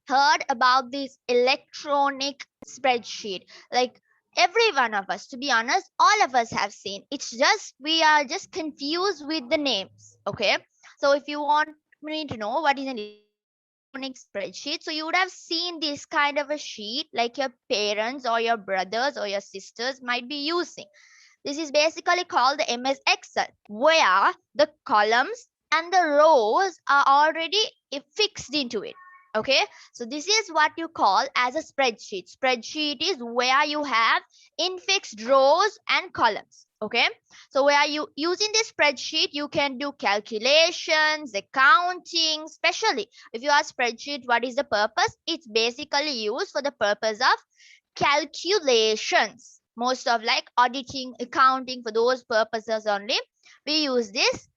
heard about this electronic spreadsheet. Like every one of us, to be honest, all of us have seen. It's just we are just confused with the names. Okay. So if you want me to know what is an electronic spreadsheet, so you would have seen this kind of a sheet like your parents or your brothers or your sisters might be using. This is basically called the MS Excel, where the columns and the rows are already fixed into it. Okay, so this is what you call as a spreadsheet. Spreadsheet is where you have infixed rows and columns. Okay, so where you using this spreadsheet, you can do calculations, accounting, especially if you ask spreadsheet, what is the purpose? It's basically used for the purpose of calculations, most of like auditing, accounting, for those purposes only we use this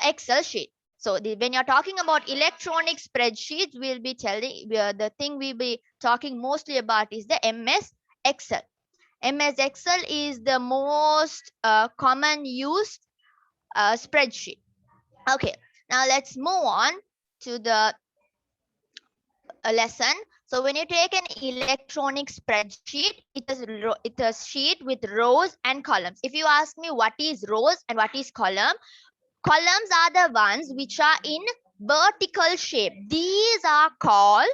Excel sheet. So when you're talking about electronic spreadsheets, we'll be telling the thing we'll be talking mostly about is the MS Excel. MS Excel is the most common used spreadsheet. Okay, now let's move on to the lesson. So when you take an electronic spreadsheet, it is sheet with rows and columns. If you ask me what is rows and what is column, columns are the ones which are in vertical shape. These are called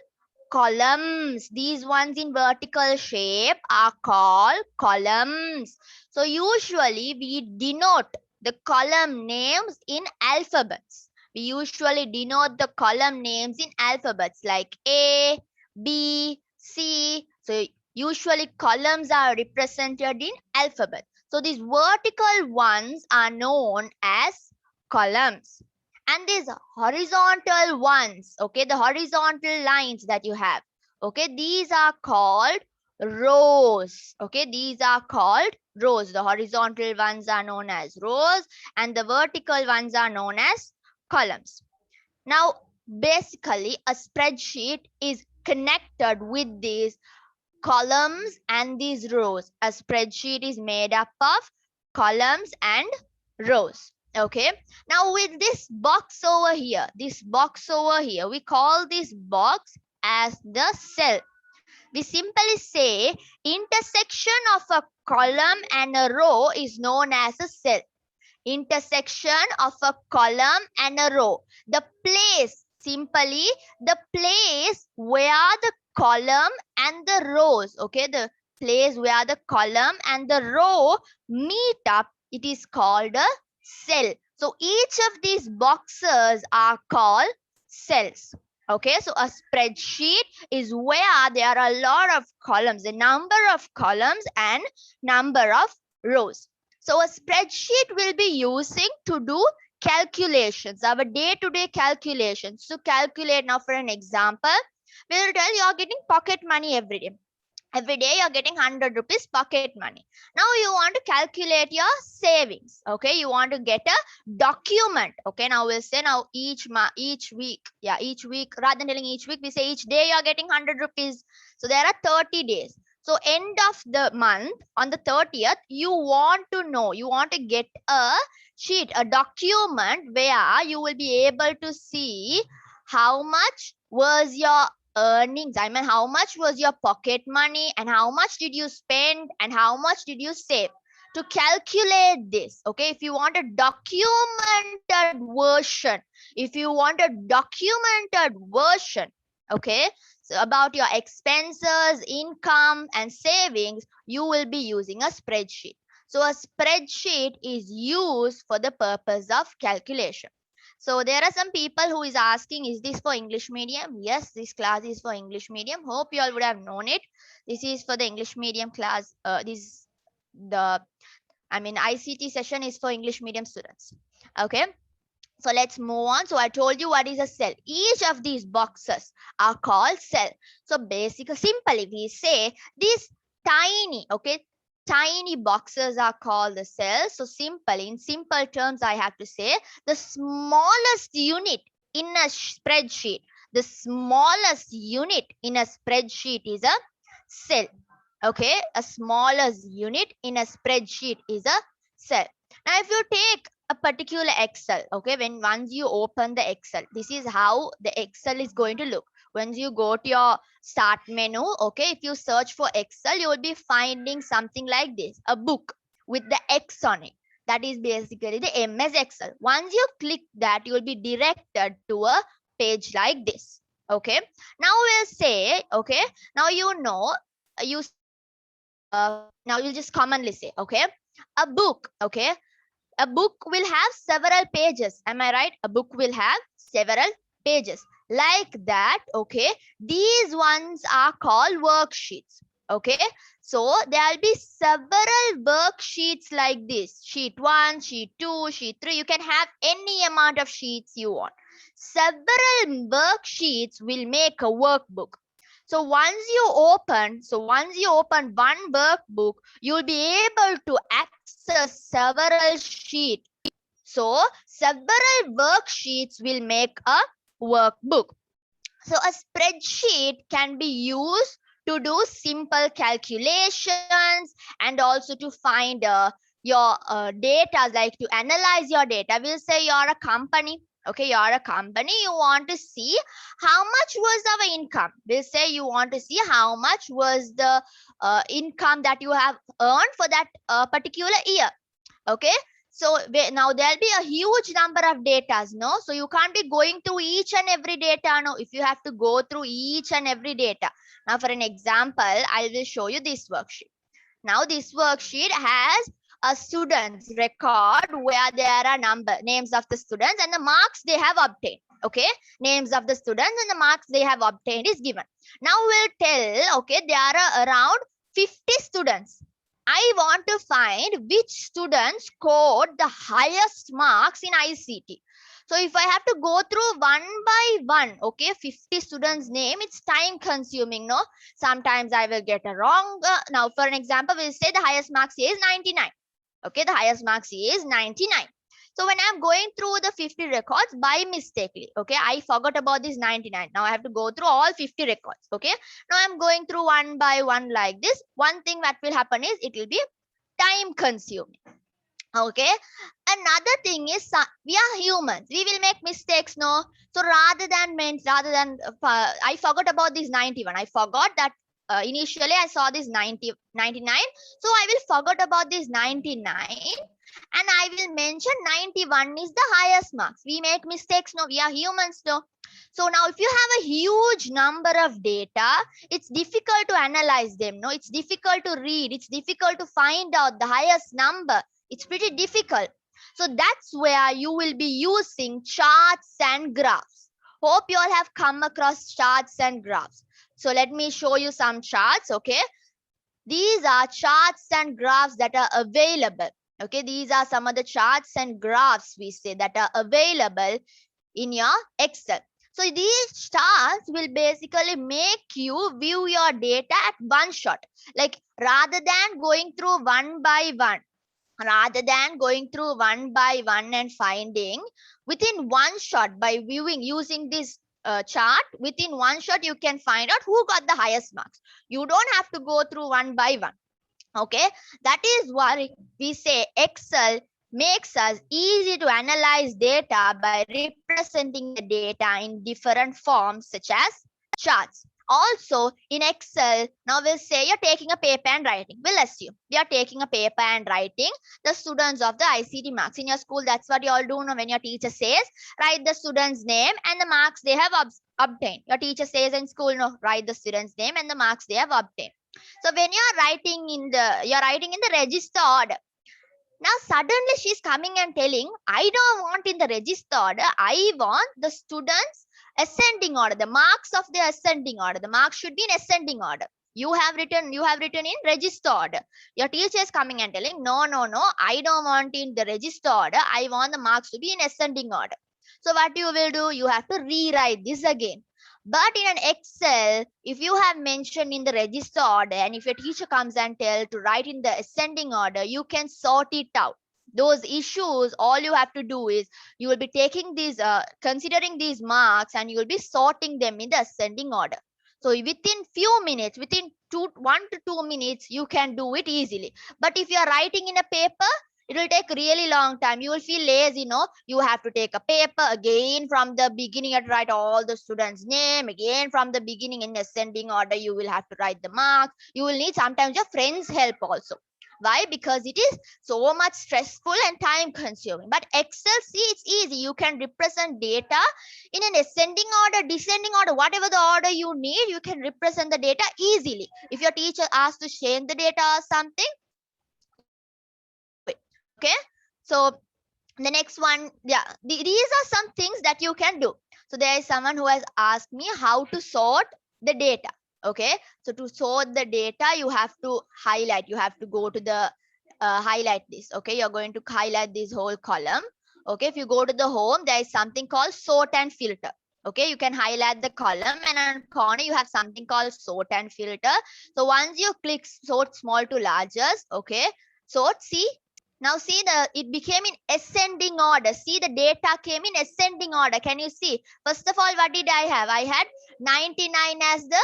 columns. These ones in vertical shape are called columns. So usually we denote the column names in alphabets. We usually denote the column names in alphabets like A, B, C. So usually columns are represented in alphabet. So these vertical ones are known as columns. And these horizontal ones, okay, the horizontal lines that you have, okay, these are called rows. Okay, these are called rows. The horizontal ones are known as rows and the vertical ones are known as columns. Now basically a spreadsheet is connected with these columns and these rows. A spreadsheet is made up of columns and rows. Okay, now with this box over here, we call this box as the cell. We simply say intersection of a column and a row is known as a cell. Intersection of a column and a row. The place, simply the place where the column and the rows, okay, the place where the column and the row meet up, it is called a cell. So each of these boxes are called cells. Okay, so a spreadsheet is where there are a lot of columns, a number of columns and number of rows. So a spreadsheet will be using to do calculations, our day-to-day calculations. To calculate, now for an example, we will tell you are getting pocket money every day. Every day you're getting 100 rupees pocket money. Now you want to calculate your savings. Okay, you want to get a document. Okay, now we'll say now each week, yeah, each week, rather than telling each week, we say each day you're getting 100 rupees. So there are 30 days. So end of the month on the 30th, you want to know, you want to get a sheet, a document where you will be able to see how much was your earnings. I mean, how much was your pocket money and how much did you spend and how much did you save. To calculate this, okay, if you want a documented version, okay, so about your expenses, income and savings, you will be using a spreadsheet. So a spreadsheet is used for the purpose of calculation. So there are some people who is asking, is this for English medium? Yes, this class is for English medium. Hope you all would have known it. This is for the English medium class. ICT session is for English medium students. Okay. So let's move on. So I told you what is a cell. Each of these boxes are called cell. So basically, simply we say these tiny, okay, tiny boxes are called the cells. So simply, in simple terms, I have to say the smallest unit in a spreadsheet, the smallest unit in a spreadsheet is a cell. Okay, a smallest unit in a spreadsheet is a cell. Now, if you take a particular Excel, okay, once you open the Excel, this is how the Excel is going to look. Once you go to your start menu, okay, if you search for Excel, you will be finding something like this, a book with the X on it. That is basically the MS Excel. Once you click that, you will be directed to a page like this. Okay, now we'll say, okay, now you know, you now you'll just commonly say, okay, a book, okay, a book will have several pages. Am I right? A book will have several pages like that. Okay, these ones are called worksheets. Okay, so there'll be several worksheets like this: sheet 1, sheet 2, sheet 3. You can have any amount of sheets you want. Several worksheets will make a workbook. So once you open one workbook, you'll be able to access several sheets. So several worksheets will make a workbook. So a spreadsheet can be used to do simple calculations and also to find your data, like to analyze your data. We'll say you're a company. Okay, you're a company. You want to see how much was our income. We'll say you want to see how much was the income that you have earned for that particular year. Okay, so now there'll be a huge number of datas, no? So you can't be going through each and every data, no? If you have to go through each and every data. Now for an example, I will show you this worksheet. Now this worksheet has a student's record where there are names of the students and the marks they have obtained. Okay, names of the students and the marks they have obtained is given. Now we'll tell, okay, there are around 50 students. I want to find which students scored the highest marks in ICT. So if I have to go through one by one, okay, 50 students' name, it's time consuming, no? Sometimes I will get a wrong. Now, for an example, we'll say the highest marks is 99. Okay, the highest marks is 99. So when I'm going through the 50 records by mistakenly, okay, I forgot about this 99. Now I have to go through all 50 records. Okay, now I'm going through one by one like this. One thing that will happen is it will be time consuming. Okay, another thing is we are humans, we will make mistakes, no? So rather than I forgot about this 91, I forgot that initially I saw this 99, so I will forget about this 99 and I will mention 91 is the highest marks. We make mistakes, no? We are humans, no? So now if you have a huge number of data, it's difficult to analyze them, no? It's difficult to read, it's difficult to find out the highest number. It's pretty difficult. So that's where you will be using charts and graphs. Hope you all have come across charts and graphs. So let me show you some charts, okay? These are charts and graphs that are available. Okay, these are some of the charts and graphs we say that are available in your Excel. So these charts will basically make you view your data at one shot. Like rather than going through one by one, and finding, within one shot, by viewing using this chart, within one shot you can find out who got the highest marks. You don't have to go through one by one. Okay, that is why we say Excel makes us easy to analyze data by representing the data in different forms such as charts. Also in Excel, now we'll say you're taking a paper and writing. We'll assume we are taking a paper and writing the students of the ICT marks. In your school, that's what you all do now. When your teacher says, write the student's name and the marks they have obtained. Your teacher says in school, no, write the student's name and the marks they have obtained. So when you're writing in the register order, now suddenly she's coming and telling, I don't want in the register order, I want the students ascending order, the marks of the ascending order. The marks should be in ascending order. You have written in register order. Your teacher is coming and telling, no, I don't want in the register order, I want the marks to be in ascending order. So what you will do, you have to rewrite this again. But in an Excel, if you have mentioned in the register order and if your teacher comes and tell to write in the ascending order, you can sort it out. Those issues, all you have to do is you will be taking these, considering these marks and you will be sorting them in the ascending order. So within few minutes, within 1 to 2 minutes, you can do it easily. But if you are writing in a paper, It will take really long time. You will feel lazy, no? You have to take a paper again from the beginning and write all the students' name again from the beginning in ascending order. You will have to write the marks. You will need sometimes your friends' help also. Why? Because it is so much stressful and time consuming. But Excel, see, it's easy. You can represent data in an ascending order, descending order, whatever the order you need, you can represent the data easily. If your teacher asks to change the data or something, okay. So the next one, yeah, these are some things that you can do. So there is someone who has asked me how to sort the data. Okay, so to sort the data, you have to highlight. You have to go to the highlight this. Okay, you're going to highlight this whole column. Okay, if you go to the home, there is something called sort and filter. Okay, you can highlight the column, and on corner you have something called sort and filter. So once you click sort small to largest, okay, sort, see, now see it became in ascending order. See, the data came in ascending order. Can you see? First of all, what did I have? I had 99 as the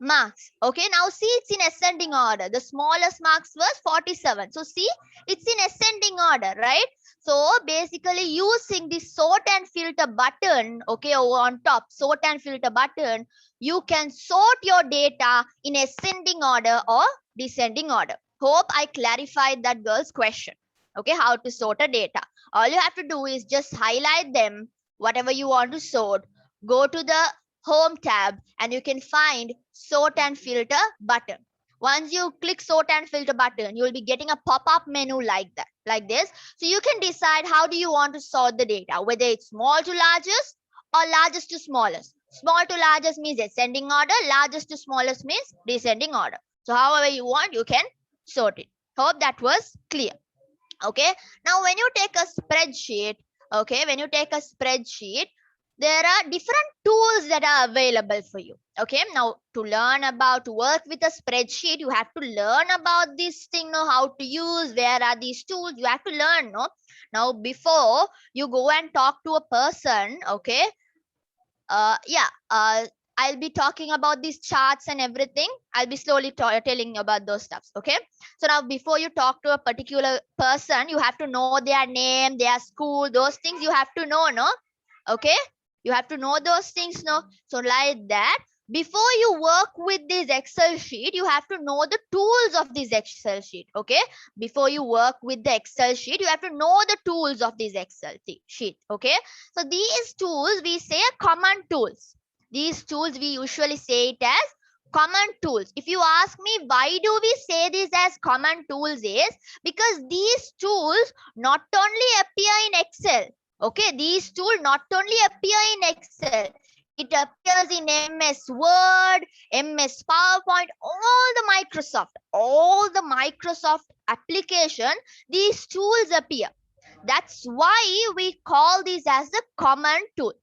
marks. Okay, now see, it's in ascending order. The smallest marks was 47. So see, it's in ascending order, right? So basically using the sort and filter button, okay, over on top, sort and filter button, you can sort your data in ascending order or descending order. Hope I clarified that girl's question. Okay, how to sort a data. All you have to do is just highlight them, whatever you want to sort, go to the home tab, and you can find sort and filter button. Once you click sort and filter button, you will be getting a pop-up menu like that, like this. So you can decide how do you want to sort the data, whether it's small to largest or largest to smallest. Small to largest means ascending order, largest to smallest means descending order. So however you want, you can sort it. Hope that was clear. Okay, now when you take a spreadsheet, okay, when you take a spreadsheet, there are different tools that are available for you. Okay, now to learn about, to work with a spreadsheet, you have to learn about this thing, know how to use, where are these tools, you have to learn, no? Now before you go and talk to a person, okay, yeah, I'll be talking about these charts and everything. I'll be slowly telling you about those stuffs. Okay, so now before you talk to a particular person, you have to know their name, their school, those things you have to know, no? Okay, you have to know those things, no? So like that, before you work with this Excel sheet, you have to know the tools of this Excel sheet. Okay, before you work with the Excel sheet, you have to know the tools of this Excel sheet. Okay, so these tools we say are common tools. These tools we usually say it as common tools. If you ask me why do we say this as common tools, is because these tools not only appear in Excel. Okay, these tools not only appear in Excel, it appears in MS Word, MS PowerPoint, all the Microsoft application, these tools appear. That's why we call this as a common tool.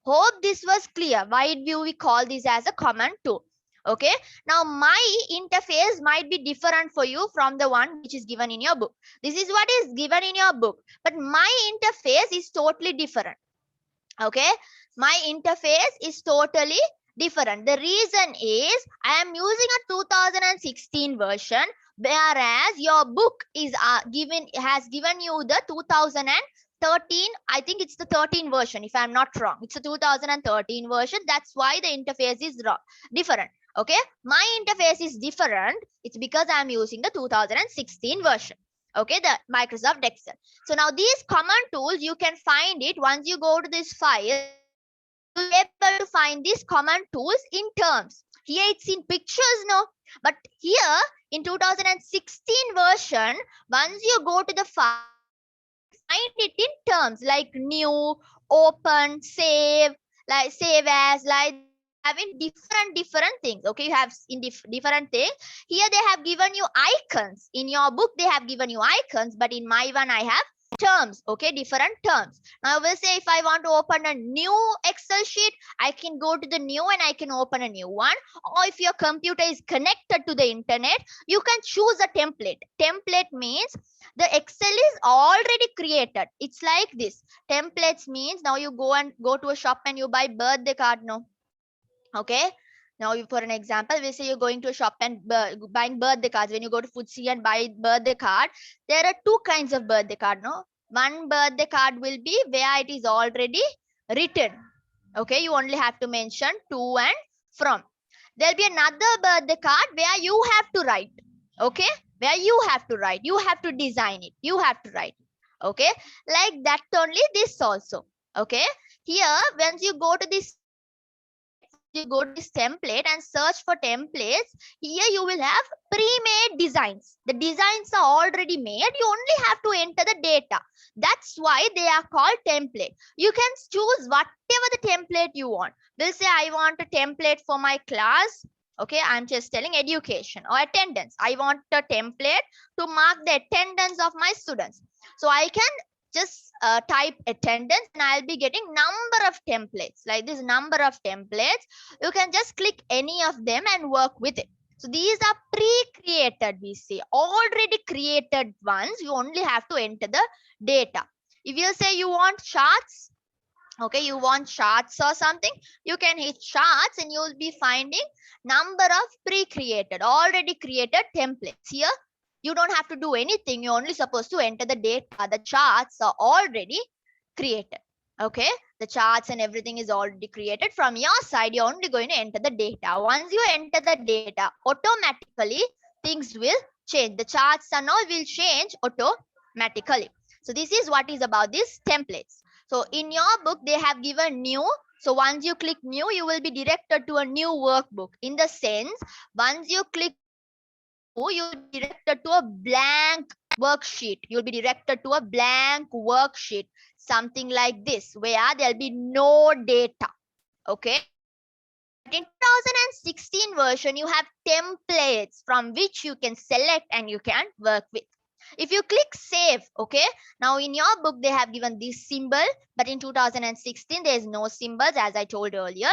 Hope this was clear. Why do we call this as a common tool? Okay, now my interface might be different for you from the one which is given in your book. This is what is given in your book, but my interface is totally different. Okay, my interface is totally different. The reason is I am using a 2016 version, whereas your book is has given you the 2013. I think it's the 13 version, if I'm not wrong. It's a 2013 version. That's why the interface is different. Okay, my interface is different. It's because I'm using the 2016 version. Okay, the Microsoft Excel. So now these common tools, you can find it once you go to this file. You'll be able to find these common tools in terms. Here it's in pictures, no? But here in 2016 version, once you go to the file, find it in terms like new, open, save, like save as, like having different things. Okay, you have in different things. Here they have given you icons. In your book they have given you icons, but in my one I have terms. Okay, different terms. Now we'll say if I want to open a new Excel sheet, I can go to the new and I can open a new one. Or if your computer is connected to the internet, you can choose a template. Template means the Excel is already created. It's like this. Templates means now you go to a shop and you buy birthday card, no? Okay, Now, for an example, we say you're going to a shop and buying birthday cards. When you go to Foodsie and buy birthday card, there are two kinds of birthday card. No, one birthday card will be where it is already written. Okay, you only have to mention to and from. There'll be another birthday card where you have to write. Okay, where you have to write. You have to design it. You have to write. Okay, like that only this also. Okay, here once you go to this template and search for templates, here you will have pre-made designs. The designs are already made. You only have to enter the data. That's why they are called template. You can choose whatever the template you want. We'll say I want a template for my class. Okay, I'm just telling education or attendance. I want a template to mark the attendance of my students. So I can just type attendance and I'll be getting number of templates, like this number of templates. You can just click any of them and work with it. So these are pre-created, we say, already created ones. You only have to enter the data. If you say you want charts, okay, you want charts or something, you can hit charts and you'll be finding number of pre-created, already created templates. Here you don't have to do anything. You're only supposed to enter the data. The charts are already created. Okay, the charts and everything is already created. From your side, you're only going to enter the data. Once you enter the data, automatically things will change. The charts and all will change automatically. So this is what is about these templates. So in your book, they have given new. So once you click new, you will be directed to a new workbook. In the sense, once you click, you'll be directed to a blank worksheet. You'll be directed to a blank worksheet, something like this, where there'll be no data. Okay. In 2016 version, you have templates from which you can select and you can work with. If you click save, okay, now in your book, they have given this symbol, but in 2016, there is no symbols, as I told earlier.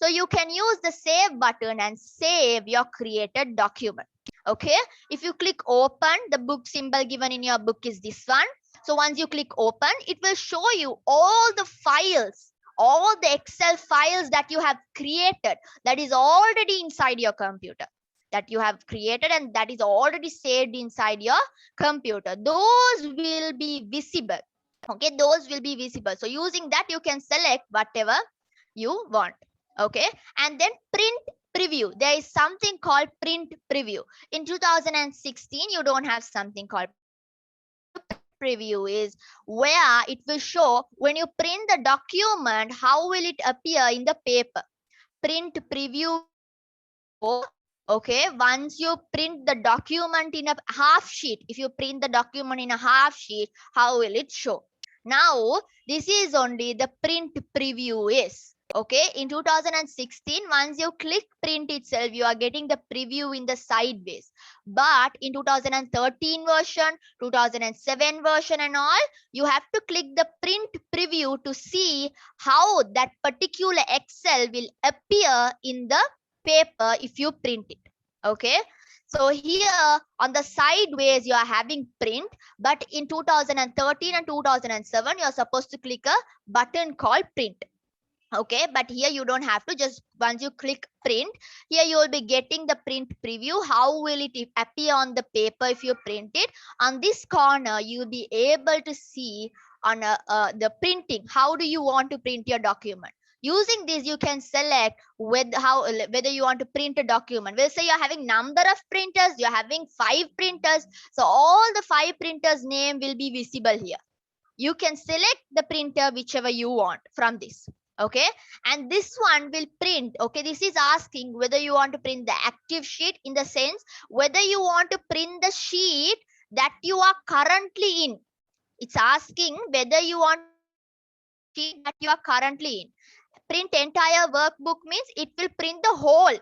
So you can use the save button and save your created document. Okay, if you click open, the book symbol given in your book is this one. So once you click open, it will show you all the files, all the Excel files that you have created that is already inside your computer, that you have created and that is already saved inside your computer. Those will be visible. Okay, those will be visible. So using that, you can select whatever you want. Okay, and then print preview. There is something called print preview. In 2016, you don't have something called preview. Is where it will show when you print the document, how will it appear in the paper. Print preview. Okay, once you print the document in a half sheet, if you print the document in a half sheet, how will it show? Now, this is only the print preview is. Okay, in 2016, once you click print itself, you are getting the preview in the sideways. But in 2013 version, 2007 version and all, you have to click the print preview to see how that particular Excel will appear in the paper if you print it. Okay, so here on the sideways you are having print, but in 2013 and 2007 you are supposed to click a button called print. Okay, but here you don't have to. Just once you click print, here you will be getting the print preview. How will it appear on the paper if you print it? On this corner, you will be able to see on the printing. How do you want to print your document? Using this, you can select whether you want to print a document. We'll say you're having number of printers, you're having 5 printers. So all the 5 printers' name will be visible here. You can select the printer whichever you want from this. Okay, and this one will print. Okay, this is asking whether you want to print the active sheet, in the sense whether you want to print the sheet that you are currently in. It's asking whether you want sheet that you are currently in. Print entire workbook means it will print the whole.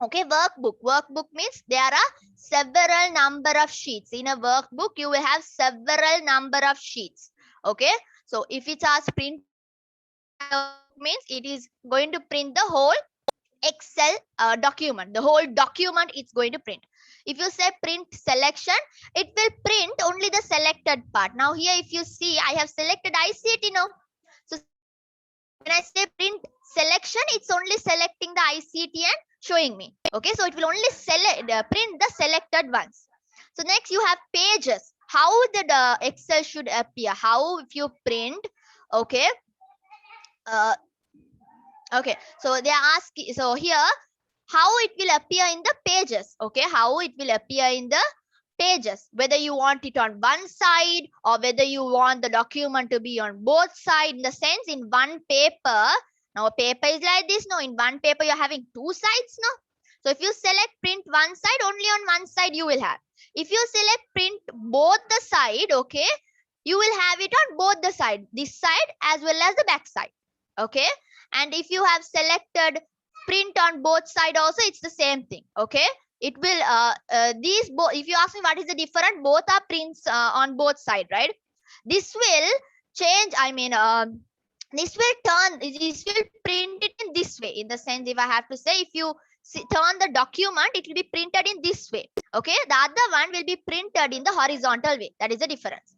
Okay, workbook means there are several number of sheets. In a workbook, you will have several number of sheets. Okay, so if it's as print means it is going to print the whole Excel document. The whole document it's going to print. If you say print selection, it will print only the selected part. Now here, if you see, I have selected ICT now. So when I say print selection, it's only selecting the ICT and showing me. Okay, so it will only print the selected ones. So next you have pages. How the Excel should appear? How if you print, okay, okay. So they are asking. So here, how it will appear in the pages? Okay, how it will appear in the pages, whether you want it on one side or whether you want the document to be on both sides. In the sense, in one paper, now a paper is like this. No, in one paper you're having two sides. No, so if you select print one side, only on one side you will have. If you select print both the side, okay, you will have it on both the side, this side as well as the back side. Okay, and if you have selected print on both side also, it's the same thing. Okay, it will these both, if you ask me what is the difference, both are prints on both side, right? This will change, I mean this will print it in this way. In the sense, if I have to say, if you turn the document, it will be printed in this way. Okay, the other one will be printed in the horizontal way. That is the difference.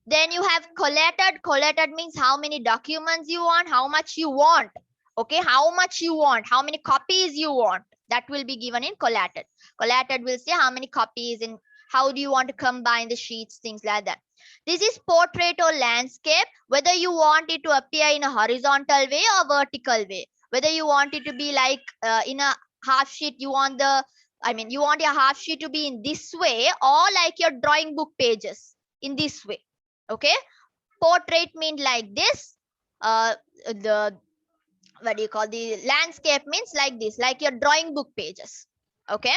Then you have collated. Collated means how many documents you want, how much you want. Okay, how much you want, how many copies you want. That will be given in collated. Collated will say how many copies and how do you want to combine the sheets, things like that. This is portrait or landscape, whether you want it to appear in a horizontal way or vertical way. Whether you want it to be like in a half sheet, you want you want your half sheet to be in this way, or like your drawing book pages in this way. Okay, portrait means like this. The what do you call, the landscape means like this, like your drawing book pages. Okay,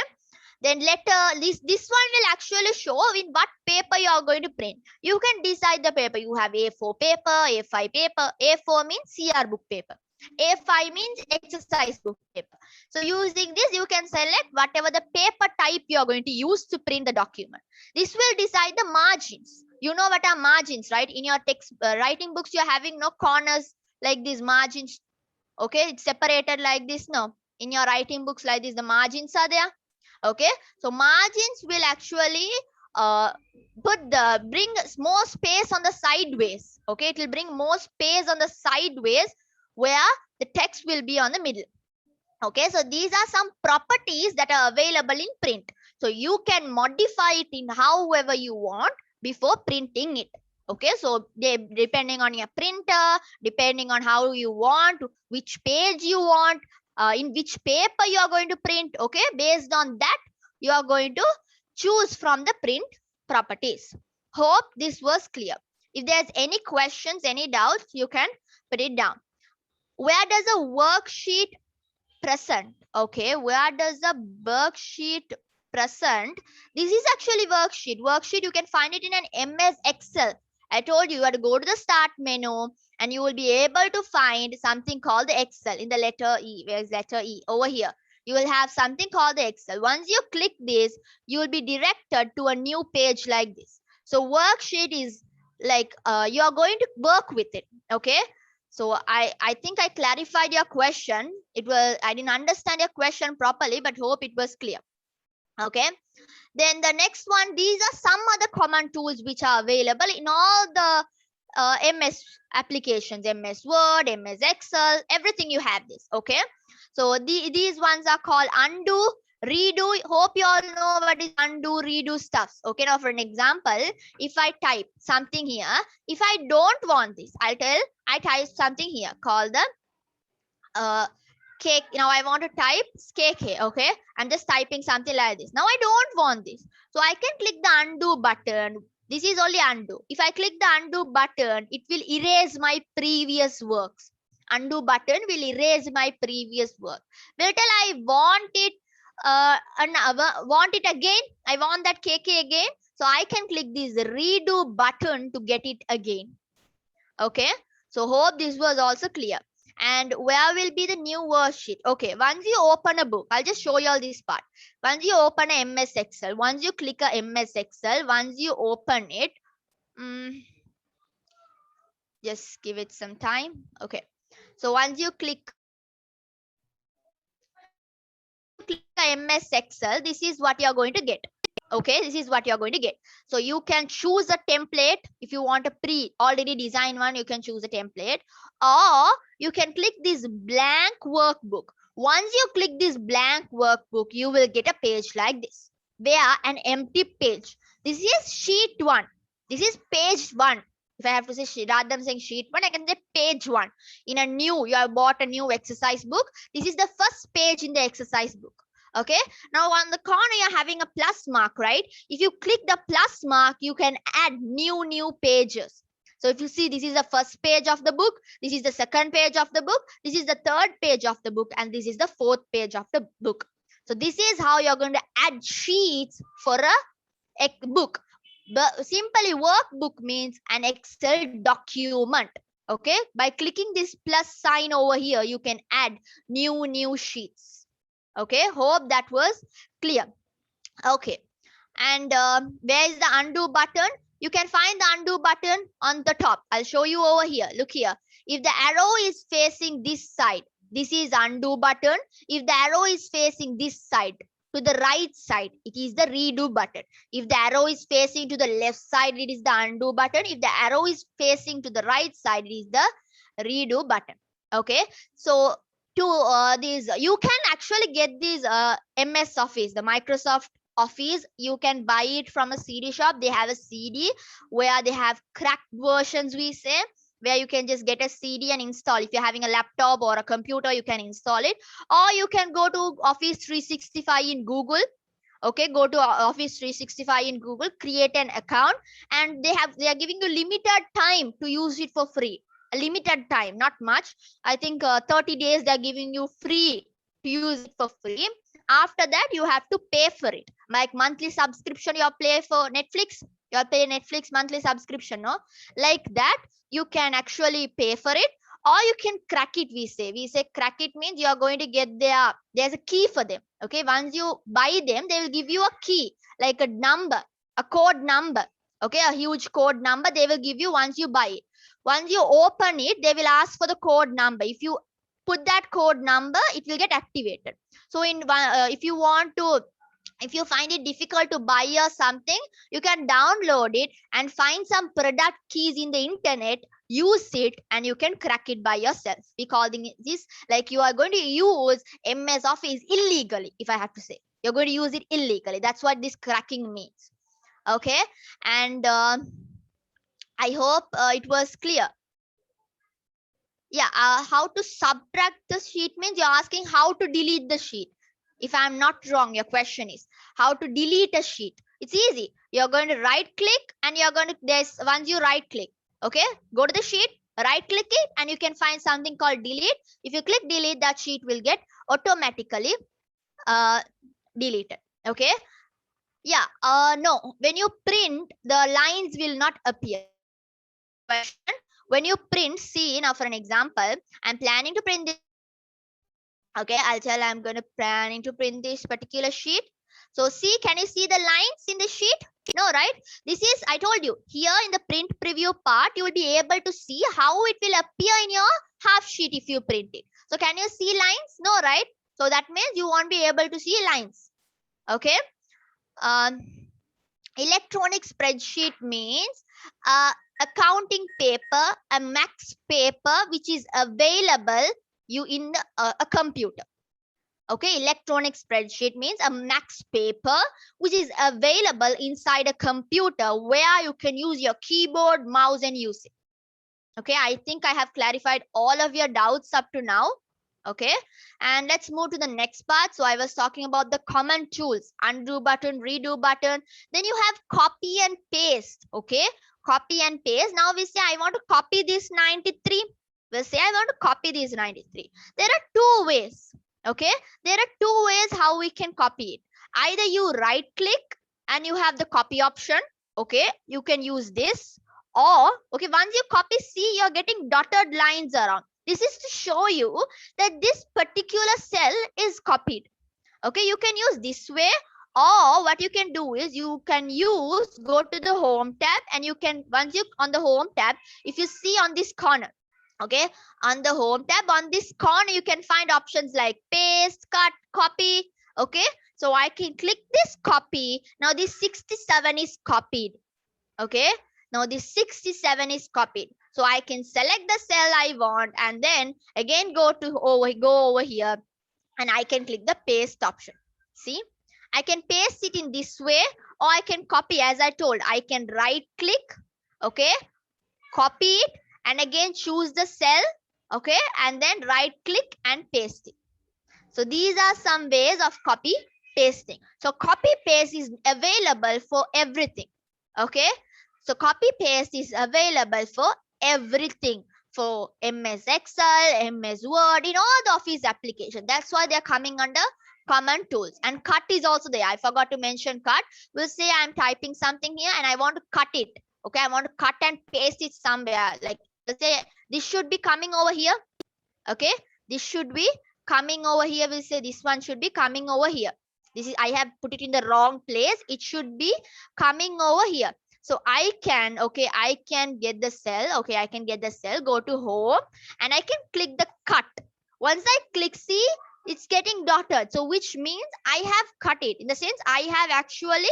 then letter, this one will actually show in what paper you are going to print. You can decide the paper. You have A4 paper, A5 paper. A4 means CR book paper, A5 means exercise book paper. So using this, you can select whatever the paper type you are going to use to print the document. This will decide the margins. You know what are margins, right? In your text writing books, you're having no corners like these margins. Okay, it's separated like this. No, in your writing books like this, the margins are there. Okay, so margins will actually bring more space on the sideways. Okay, it will bring more space on the sideways where the text will be on the middle. Okay, so these are some properties that are available in print. So you can modify it in however you want before printing it. Okay, so depending on your printer, depending on how you want, which page you want, in which paper you are going to print. Okay, based on that, you are going to choose from the print properties. Hope this was clear. If there's any questions, any doubts, you can put it down. Where does a worksheet present? Okay, where does the worksheet present? This is actually worksheet. Worksheet, you can find it in an MS Excel. I told you, you have to go to the start menu and you will be able to find something called the Excel in the letter E. Where is letter E? Over here. You will have something called the Excel. Once you click this, you will be directed to a new page like this. So worksheet is like you are going to work with it. Okay. So I think I clarified your question. I didn't understand your question properly, but hope it was clear. Okay. Then the next one, these are some other common tools which are available in all the MS applications, MS Word, MS Excel, everything you have this. Okay. So these ones are called undo, redo. Hope you all know what is undo, redo stuffs. Okay. Now for an example, if I type something here, if I don't want this, I type something here called the cake. Now I want to type KK. Okay, I'm just typing something like this. Now I don't want this, so I can click the undo button. This is only undo. If I click the undo button, it will erase my previous works. Undo button will erase my previous work. Wait till I want it want it again. I want that KK again, so I can click this redo button to get it again. Okay, so hope this was also clear. And where will be the new worksheet? Okay, once you open a book, I'll just show you all this part. Once you open a MS Excel, once you click a MS Excel, once you open it, just give it some time. Okay, so once you click MS Excel, this is what you're going to get. Okay, this is what you're going to get. So you can choose a template. If you want a already designed one, you can choose a template, or you can click this blank workbook. Once you click this blank workbook, you will get a page like this, where an empty page. This is sheet 1. This is page 1. If I have to say sheet, rather than saying sheet 1, I can say page 1. In a new, you have bought a new exercise book. This is the first page in the exercise book. Okay. Now on the corner, you're having a plus mark, right? If you click the plus mark, you can add new pages. So if you see, this is the first page of the book. This is the second page of the book. This is the third page of the book. And this is the fourth page of the book. So this is how you're going to add sheets for a book. But simply workbook means an Excel document. Okay. By clicking this plus sign over here, you can add new sheets. Okay. Hope that was clear. Okay. And where is the undo button? You can find the undo button on the top. I'll show you over here. Look here. If the arrow is facing this side, this is undo button. If the arrow is facing this side, to the right side, it is the redo button. If the arrow is facing to the left side, it is the undo button. If the arrow is facing to the right side, it is the redo button. Okay. So to these, you can actually get these MS Office, the Microsoft Office. You can buy it from a CD shop. They have a CD where they have cracked versions, we say, where you can just get a CD and install. If you're having a laptop or a computer, you can install it. Or you can go to Office 365 in Google. Okay, go to Office 365 in Google, create an account, and they are giving you limited time to use it for free. A limited time, not much. I think 30 days they're giving you free to use it for free. After that, you have to pay for it. Like monthly subscription, you pay for Netflix. You pay Netflix monthly subscription, no? Like that, you can actually pay for it, or you can crack it. We say crack it means you are going to get there's a key for them. Okay, once you buy them, they will give you a key, like a number, a code number. Okay, a huge code number they will give you once you buy it. Once you open it, they will ask for the code number. If you put that code number, it will get activated. So if you find it difficult to buy or something, you can download it and find some product keys in the internet, use it, and you can crack it by yourself. We call this like you are going to use MS Office illegally. If I have to say, you're going to use it illegally. That's what this cracking means. Okay. And I hope it was clear. Yeah. How to subtract the sheet means you're asking how to delete the sheet. If I'm not wrong, your question is how to delete a sheet. It's easy. You're going to right click and you're going to, once you right click, okay, go to the sheet, right click it, and you can find something called delete. If you click delete, that sheet will get automatically deleted. Okay. Yeah. No, when you print, the lines will not appear. Question. When you print, see now for an example, I'm planning to print this. Okay, I'll tell I'm going to planning to print this particular sheet. So see, can you see the lines in the sheet? No, right? This is, I told you, here in the print preview part, you will be able to see how it will appear in your half sheet if you print it. So can you see lines? No, right? So that means you won't be able to see lines. Okay. Electronic spreadsheet means accounting paper, a max paper, which is available you in a computer. Okay, electronic spreadsheet means a max paper which is available inside a computer where you can use your keyboard, mouse, and use it. Okay, I think I have clarified all of your doubts up to now. Okay, and let's move to the next part. So I was talking about the common tools, undo button, redo button. Then you have copy and paste. Okay, copy and paste. Now we say I want to copy this 93. We'll say I want to copy this 93. There are two ways. Okay, there are two ways how we can copy it. Either you right click and you have the copy option. Okay, you can use this. Or, okay, once you copy, see, you're getting dotted lines around. This is to show you that this particular cell is copied. Okay, you can use this way, or what you can do is you can go to the home tab, and you can, once you on the home tab, if you see on this corner, okay, on the home tab, on this corner, you can find options like paste, cut, copy. Okay, so I can click this copy. Now this 67 is copied. Okay, now this 67 is copied. So I can select the cell I want and then again go over here and I can click the paste option. See, I can paste it in this way, or I can copy. As I told, I can right click, okay, copy it, and again choose the cell, okay, and then right click and paste it. So these are some ways of copy pasting. So copy paste is available for everything, okay. So copy paste is available for everything, for MS Excel, MS Word, in all the Office application. That's why they're coming under common tools. And cut is also there. I forgot to mention cut. We'll say I'm typing something here and I want to cut it. Okay, I want to cut and paste it somewhere. Like, let's say this should be coming over here. Okay, this should be coming over here. We'll say this one should be coming over here. This is, I have put it in the wrong place. It should be coming over here. So I can, okay, I can get the cell. Okay, I can get the cell, go to home, and I can click the cut. Once I click, see, it's getting dotted. So which means I have cut it. In the sense, I have actually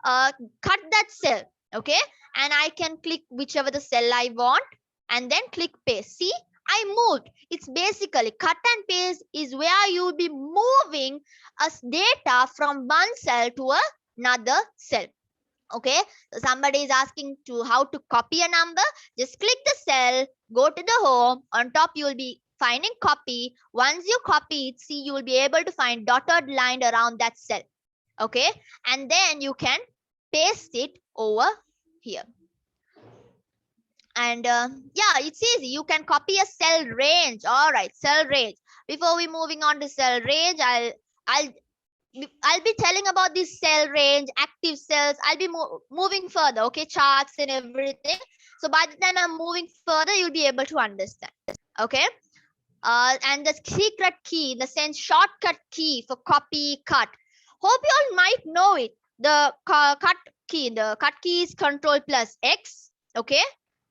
cut that cell. Okay, and I can click whichever the cell I want and then click paste. See, I moved. It's basically cut and paste is where you'll be moving us data from one cell to another cell. Okay, so somebody is asking to how to copy a number. Just click the cell, go to the home. On top, you will be finding copy. Once you copy it, see, you will be able to find dotted line around that cell. Okay, and then you can paste it over here. And yeah, it's easy. You can copy a cell range. All right, cell range. Before we moving on to cell range, I'll be telling about this cell range, active cells. I'll be moving further, okay, charts and everything. So by the time I'm moving further, you'll be able to understand. Okay. And the secret key, in the sense shortcut key for copy, cut. Hope you all might know it. The cut key is Control plus X. Okay.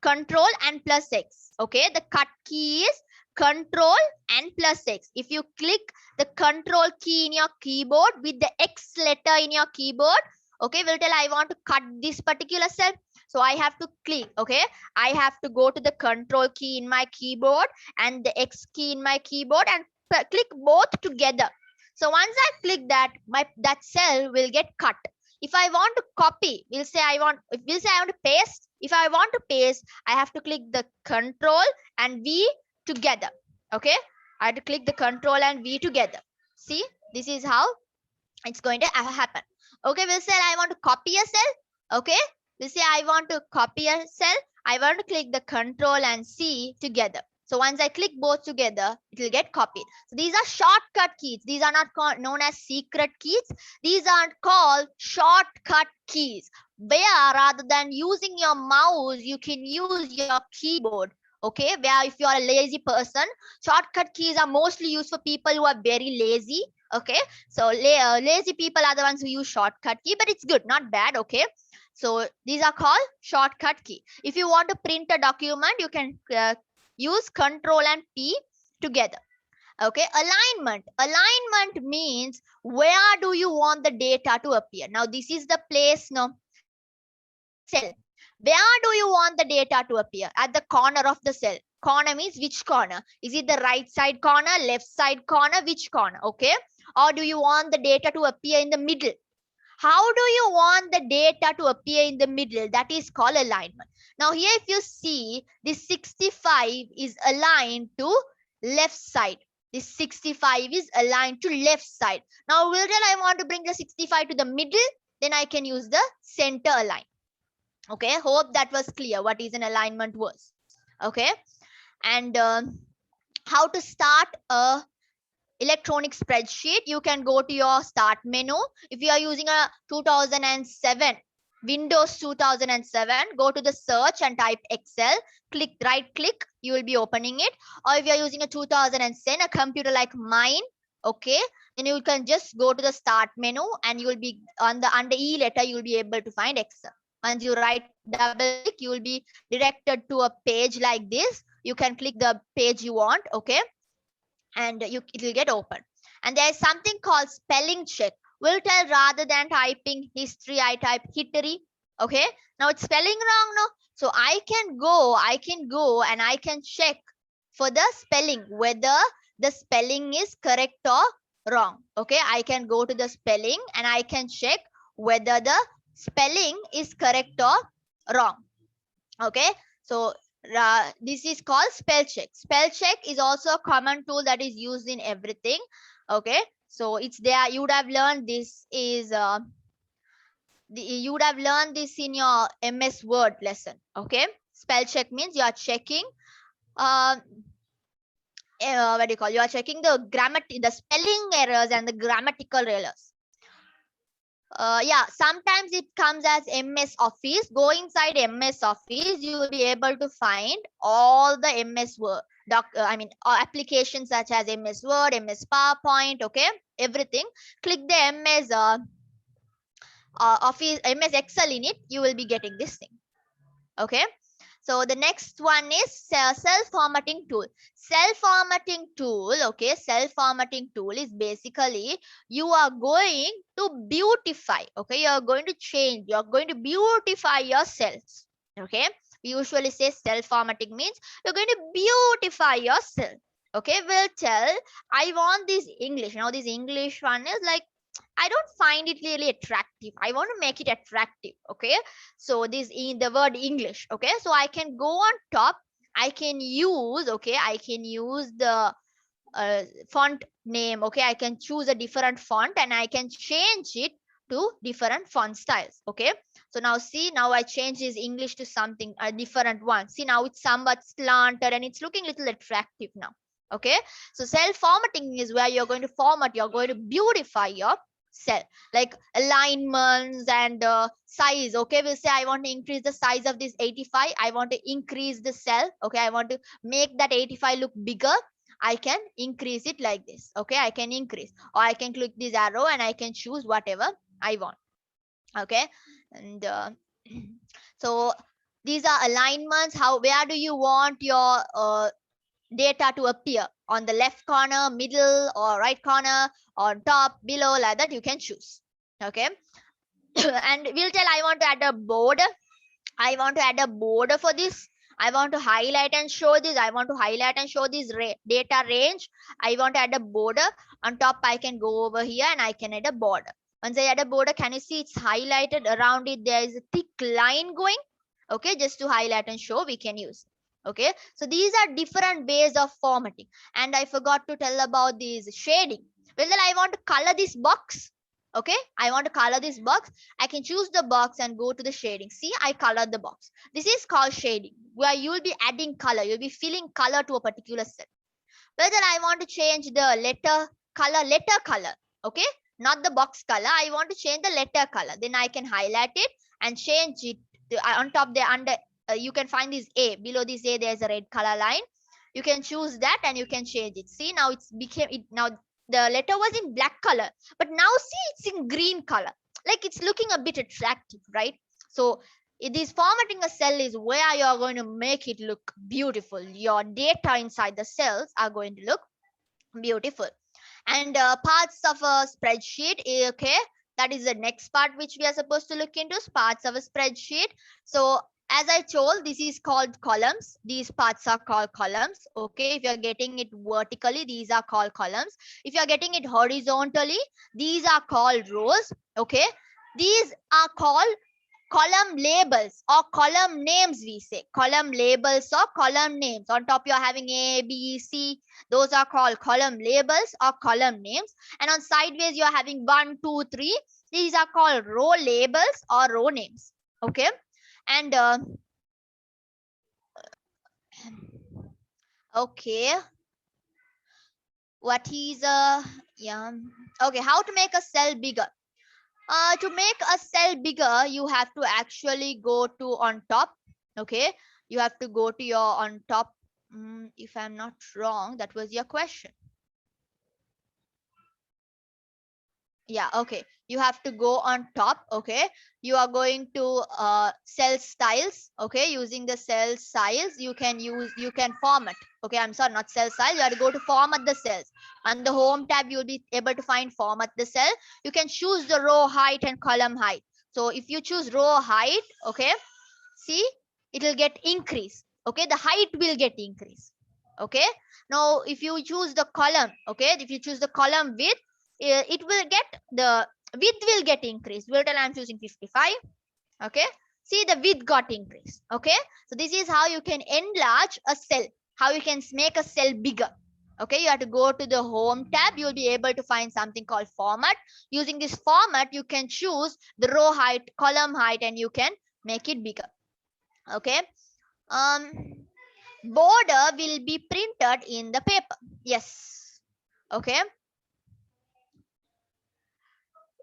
Control and plus X. Okay. The cut key is Control and plus X. If you click the Control key in your keyboard with the X letter in your keyboard, okay, will tell I want to cut this particular cell. So I have to click, okay. I have to go to the Control key in my keyboard and the X key in my keyboard and click both together. So once I click that, that cell will get cut. If I want to copy, we'll say I want to paste. If I want to paste, I have to click the Control and V together. Okay, I have to click the Control and V together. See, this is how it's going to happen. Okay, we'll say I want to copy a cell. Okay, we'll say I want to copy a cell. I want to click the Control and C together. So once I click both together, it will get copied. So these are shortcut keys. These are not known as secret keys. These are called shortcut keys, where rather than using your mouse, you can use your keyboard. Okay, where if you are a lazy person, shortcut keys are mostly used for people who are very lazy. Okay, so lazy people are the ones who use shortcut key, but it's good, not bad. Okay, so these are called shortcut key. If you want to print a document, you can use Control and P together. Okay, alignment means where do you want the data to appear. Now this is the place, no, cell. Where do you want the data to appear? At the corner of the cell. Corner means which corner? Is it the right side corner, left side corner, which corner? Okay, or do you want the data to appear in the middle? How do you want the data to appear in the middle? That is called alignment. Now here, if you see, this 65 is aligned to left side. This 65 is aligned to left side. Now, will I want to bring the 65 to the middle? Then I can use the center align. Okay, hope that was clear what is an alignment was. Okay, and how to start a electronic spreadsheet. You can go to your start menu. If you are using a 2007 Windows 2007, go to the search and type Excel, click right click, you will be opening it. Or if you are using a 2010, a computer like mine, okay, then you can just go to the start menu and you will be on the under E letter, you will be able to find Excel. Once you right double click, you will be directed to a page like this. You can click the page you want, okay, and it will get open. And there is something called spelling check. Will tell rather than typing history, I type hittery. Okay, now it's spelling wrong, no? So I can go and I can check for the spelling, whether the spelling is correct or wrong. Okay, I can go to the spelling and I can check whether the spelling is correct or wrong. Okay, so this is called spell check. Spell check is also a common tool that is used in everything. Okay, so it's there. You would have learned this is you would have learned this in your MS Word lesson. Okay, spell check means you are checking uh, what do you call, you are checking the the spelling errors and the grammatical errors. Yeah, sometimes it comes as MS Office. Go inside MS Office, you will be able to find all the MS Word applications such as MS Word, MS PowerPoint. Okay, everything. Click the MS Office, MS Excel in it. You will be getting this thing. Okay. So the next one is self-formatting tool. Self-formatting tool, okay, self-formatting tool is basically you are going to beautify, okay, you are going to change, you are going to beautify your cells, okay. We usually say self-formatting means you're going to beautify your cell, okay. We'll tell, I want this English. Now this English one is like, I don't find it really attractive. I want to make it attractive. Okay. So this in the word English. Okay. So I can go on top. I can use, okay, I can use the font name. Okay. I can choose a different font and I can change it to different font styles. Okay. So now see, now I change this English to something, a different one. See, now it's somewhat slanted and it's looking a little attractive now. Okay. So self formatting is where you're going to format, you're going to beautify your cell, like alignments and size. Okay, we'll say I want to increase the size of this 85. I want to increase the cell. Okay, I want to make that 85 look bigger. I can increase it like this. Okay, I can increase, or I can click this arrow and I can choose whatever I want. Okay, and so these are alignments. How, where do you want your data to appear? On the left corner, middle, or right corner, on top, below, like that you can choose. Okay. And we'll tell, I want to add a border. I want to add a border for this. I want to highlight and show this. I want to highlight and show this data range. I want to add a border. On top, I can go over here and I can add a border. Once I add a border, can you see it's highlighted around it? There is a thick line going. Okay, just to highlight and show, we can use. Okay, so these are different ways of formatting. And I forgot to tell about these shading. Well, then I want to color this box. Okay, I want to color this box. I can choose the box and go to the shading. See, I colored the box. This is called shading, where you will be adding color. You'll be filling color to a particular cell. Whether I want to change the letter color. Okay, not the box color. I want to change the letter color. Then I can highlight it and change it on top there under. You can find this A. Below this A, there's a red color line. You can choose that and you can change it. See, now it's became it now. The letter was in black color, but now see it's in green color. Like it's looking a bit attractive, right? So it is formatting a cell is where you are going to make it look beautiful. Your data inside the cells are going to look beautiful. And parts of a spreadsheet, okay, that is the next part which we are supposed to look into, parts of a spreadsheet. So as I told, this is called columns. These parts are called columns. Okay, if you're getting it vertically, these are called columns. If you're getting it horizontally, these are called rows. Okay, these are called column labels or column names. We say column labels or column names. On top you're having A, B, C. Those are called column labels or column names. And on sideways you're having 1, 2, 3. These are called row labels or row names. Okay. And okay, what is yeah, okay, how to make a cell bigger? To make a cell bigger, you have to actually go to on top. Okay, you have to go to your on top. If I'm not wrong, that was your question. Yeah, okay, you have to go on top. Okay, you are going to cell styles. Okay, using the cell styles, you can format. Okay, I'm sorry, not cell style. You have to go to format the cells. On the home tab, you'll be able to find format the cell. You can choose the row height and column height. So if you choose row height, okay, see, it will get increase. Okay, the height will get increase. Okay, now if you choose the column, okay, if you choose the column width, it will get the width will get increased. We'll tell I'm choosing 55. Okay, see the width got increased. Okay, so this is how you can enlarge a cell, how you can make a cell bigger. Okay, you have to go to the home tab. You'll be able to find something called format. Using this format, you can choose the row height, column height, and you can make it bigger. Okay, border will be printed in the paper. Yes. Okay,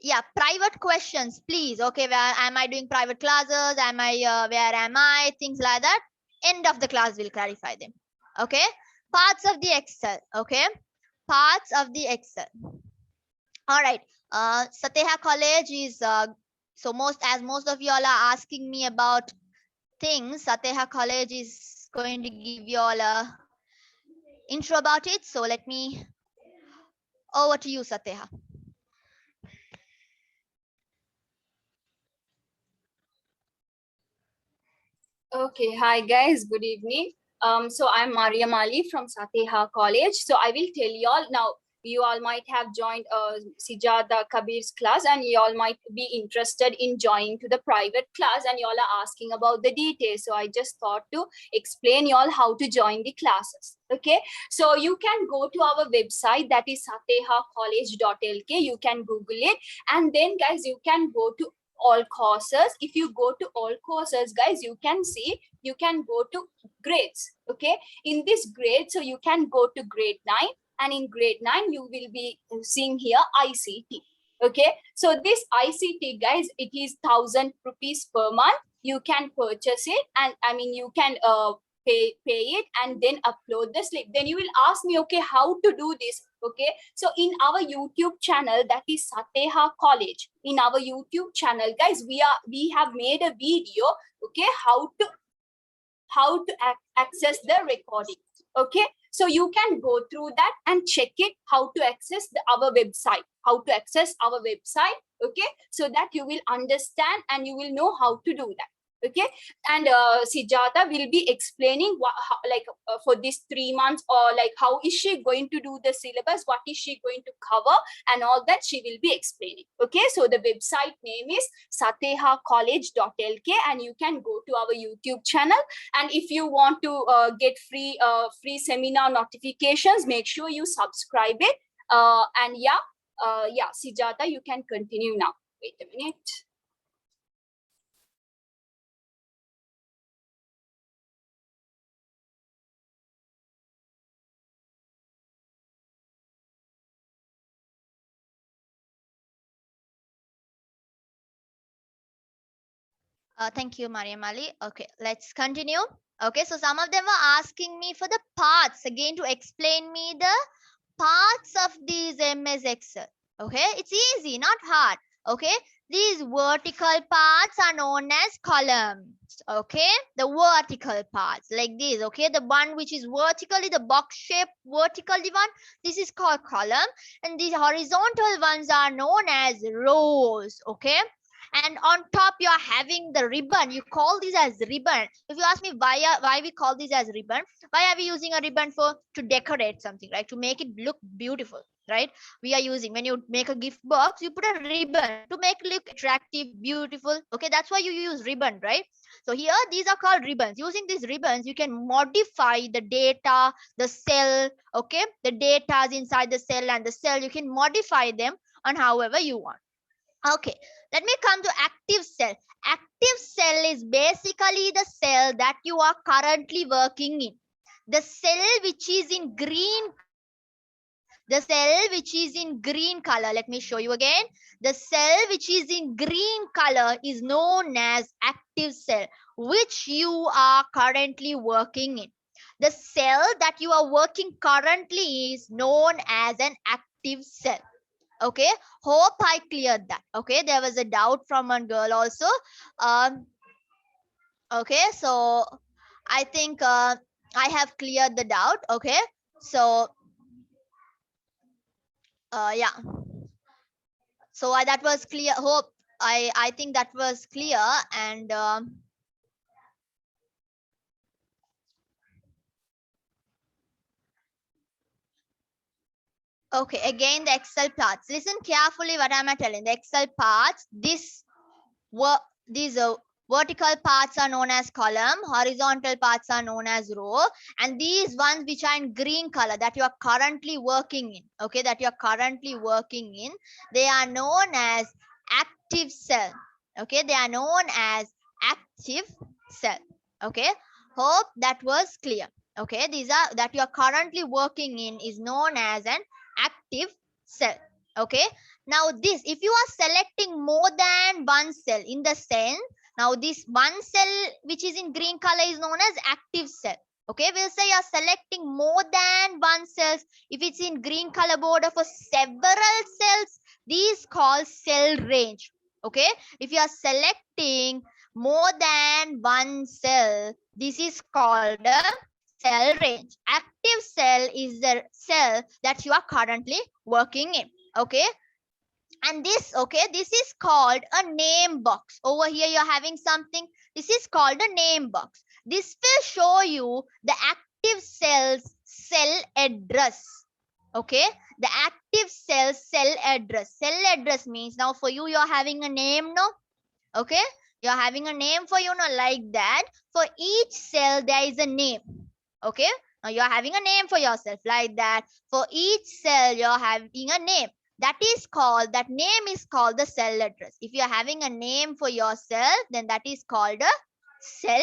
yeah, private questions, please. Okay, where am I doing private classes? Am I where am I? Things like that. End of the class will clarify them. Okay, parts of the Excel. Okay, parts of the Excel. All right. Sateha College is so most of you all are asking me about things. Sateha College is going to give you all a intro about it. So let me over to you, Sateha. Okay, hi guys, good evening. So I'm Mariam Ali from Sateha College. So I will tell you all now. You all might have joined Sijada Kabir's class, and you all might be interested in joining to the private class, and you all are asking about the details. So I just thought to explain you all how to join the classes. Okay, so you can go to our website, that is satehacollege.lk. You can Google it, and then guys, you can go to all courses. If you go to all courses, guys, you can see, you can go to grades. Okay, in this grade, so you can go to grade 9, and in grade 9 you will be seeing here ICT. Okay, so this ICT, guys, it is 1,000 rupees per month. You can purchase it, and I mean you can pay it and then upload the slip. Then you will ask me, okay, how to do this? Okay, so in our YouTube channel, that is Sateha College, in our YouTube channel, guys, we have made a video. Okay, how to access the recording. Okay, so you can go through that and check it, how to access our website, okay, so that you will understand and you will know how to do that. Okay, and Sijata will be explaining for this 3 months, or like how is she going to do the syllabus, what is she going to cover, and all that she will be explaining. Okay, so the website name is satehacollege.lk, and you can go to our YouTube channel. And if you want to get free seminar notifications, make sure you subscribe it. And yeah, Sijata, you can continue now. Wait a minute. Thank you, Mariam Ali. Okay, let's continue. Okay, so some of them were asking me for the parts again to explain me the parts of these MS Excel. Okay, it's easy, not hard. Okay, these vertical parts are known as columns. Okay, the vertical parts like this. Okay, the one which is vertically, the box shape vertically one, this is called column, and these horizontal ones are known as rows. Okay, and on top you are having the ribbon. You call this as ribbon. If you ask me why we call this as ribbon, why are we using a ribbon? For to decorate something, right? To make it look beautiful, right? We are using, when you make a gift box, you put a ribbon to make it look attractive, beautiful. Okay, that's why you use ribbon, right? So here these are called ribbons. Using these ribbons you can modify the data, the cell. Okay, the data inside the cell, and the cell you can modify them on however you want. Okay, let me come to active cell. Active cell is basically the cell that you are currently working in. The cell which is in green, the cell which is in green color, let me show you again. The cell which is in green color is known as active cell, which you are currently working in. The cell that you are working currently is known as an active cell. Okay, hope I cleared that. Okay, there was a doubt from one girl also. Okay, so I think I have cleared the doubt. Okay, so yeah, so that was clear. Hope I think that was clear. And Okay, again the Excel parts. Listen carefully what am I telling. The Excel parts, these vertical parts are known as column, horizontal parts are known as row, and these ones which are in green color that you are currently working in, okay, that you are currently working in, they are known as active cell. Okay, they are known as active cell. Okay, hope that was clear. Okay, these are that you are currently working in is known as an active cell. Okay, now this, if you are selecting more than one cell in the cell, now this one cell which is in green color is known as active cell. Okay, we'll say you're selecting more than one cells. If it's in green color border for several cells, these called cell range. Okay, if you are selecting more than one cell, this is called a cell range. Active cell is the cell that you are currently working in. Okay, and this, okay, this is called a name box. Over here you're having something, this is called a name box. This will show you the active cell's cell address. Okay, the active cell address. Cell address means, now for you, you're having a name, no? Okay, you're having a name for you, no, like that. For each cell there is a name. Okay, now you're having a name for yourself like that. For each cell you're having a name. That name is called the cell address. If you're having a name for yourself, then that is called a cell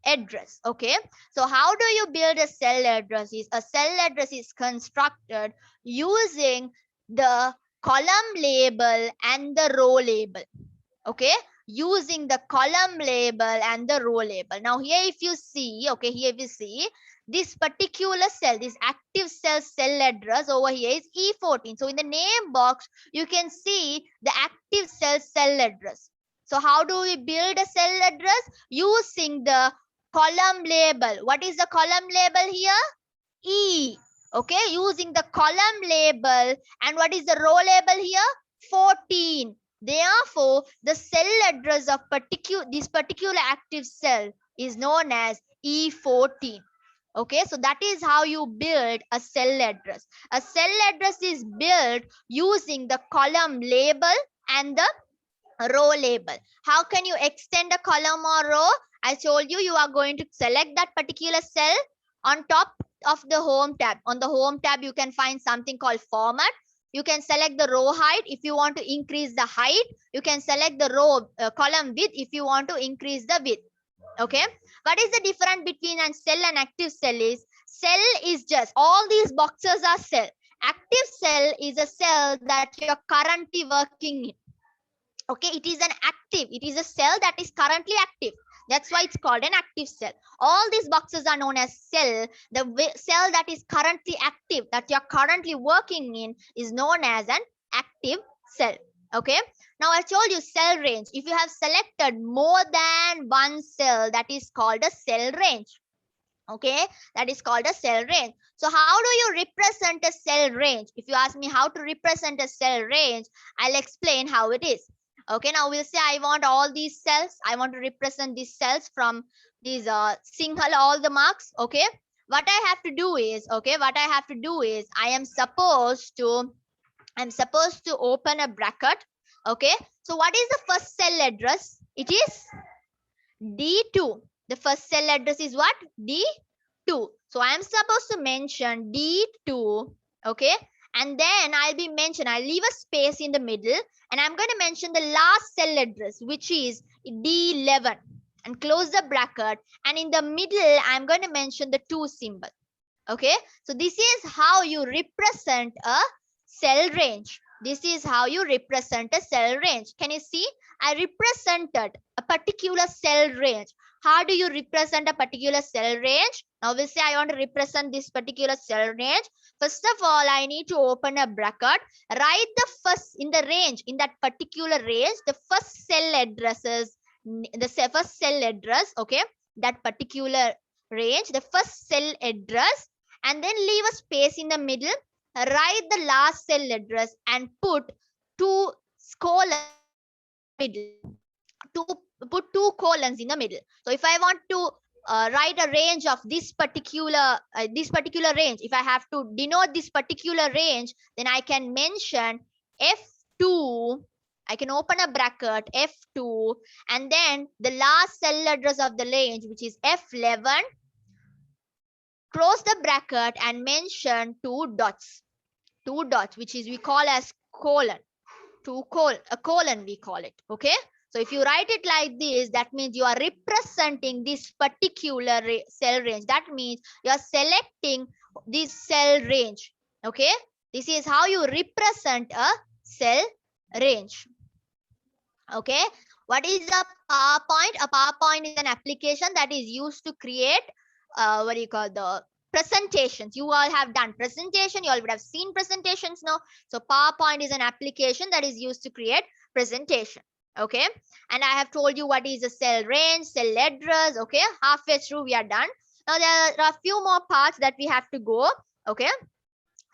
address. Okay, so how do you build a cell address? A cell address is constructed using the column label and the row label. Okay, using the column label and the row label. Now here if you see, okay, here if you see this particular cell, this active cell address over here is E14. So in the name box you can see the active cell address. So how do we build a cell address? Using the column label. What is the column label here? E. Okay, using the column label. And what is the row label here? 14. Therefore, the cell address of this particular active cell is known as E14. Okay, so that is how you build a cell address. A cell address is built using the column label and the row label. How can you extend a column or row? I told you, you are going to select that particular cell. On top of the home tab, on the home tab you can find something called format. You can select the row height if you want to increase the height. You can select the row column width if you want to increase the width. Okay, what is the difference between a cell and active cell? Is cell is just all these boxes are cell. Active cell is a cell that you're currently working in. Okay, it is an active, it is a cell that is currently active. That's why it's called an active cell. All these boxes are known as cell. The cell that is currently active, that you're currently working in, is known as an active cell. Okay, now I told you cell range. If you have selected more than one cell, that is called a cell range. Okay, that is called a cell range. So how do you represent a cell range? If you ask me how to represent a cell range, I'll explain how it is. Okay, now we'll say I want all these cells. I want to represent these cells from these single all the marks. Okay, what I have to do is, I am supposed to open a bracket. Okay, so what is the first cell address? It is D2. The first cell address is what? D2. So I am supposed to mention D2. Okay, and then I'll leave a space in the middle, and I'm going to mention the last cell address, which is D11, and close the bracket. And in the middle, I'm going to mention the 2 symbol. Okay, so this is how you represent a cell range. This is how you represent a cell range. Can you see? I represented a particular cell range. How do you represent a particular cell range? Now we'll say I want to represent this particular cell range. First of all, I need to open a bracket. Write the first in the range, in that particular range, the first cell addresses, the first cell address, okay, that particular range, the first cell address, and then leave a space in the middle. Write the last cell address and put 2 colons middle. Put 2 colons in the middle. So if I want to write a range of this particular range, if I have to denote this particular range, then I can mention F2. I can open a bracket F2 and then the last cell address of the range, which is F11, close the bracket and mention two dots, which is we call as colon. A colon we call it. Okay, so if you write it like this, that means you are representing this particular cell range. That means you are selecting this cell range. Okay, this is how you represent a cell range. Okay, what is a PowerPoint? A PowerPoint is an application that is used to create what do you call the presentations. You all have done presentation, you all would have seen presentations now. So PowerPoint is an application that is used to create presentation. Okay, and I have told you what is a cell range, cell address. Okay, halfway through we are done. Now there are a few more parts that we have to go. Okay,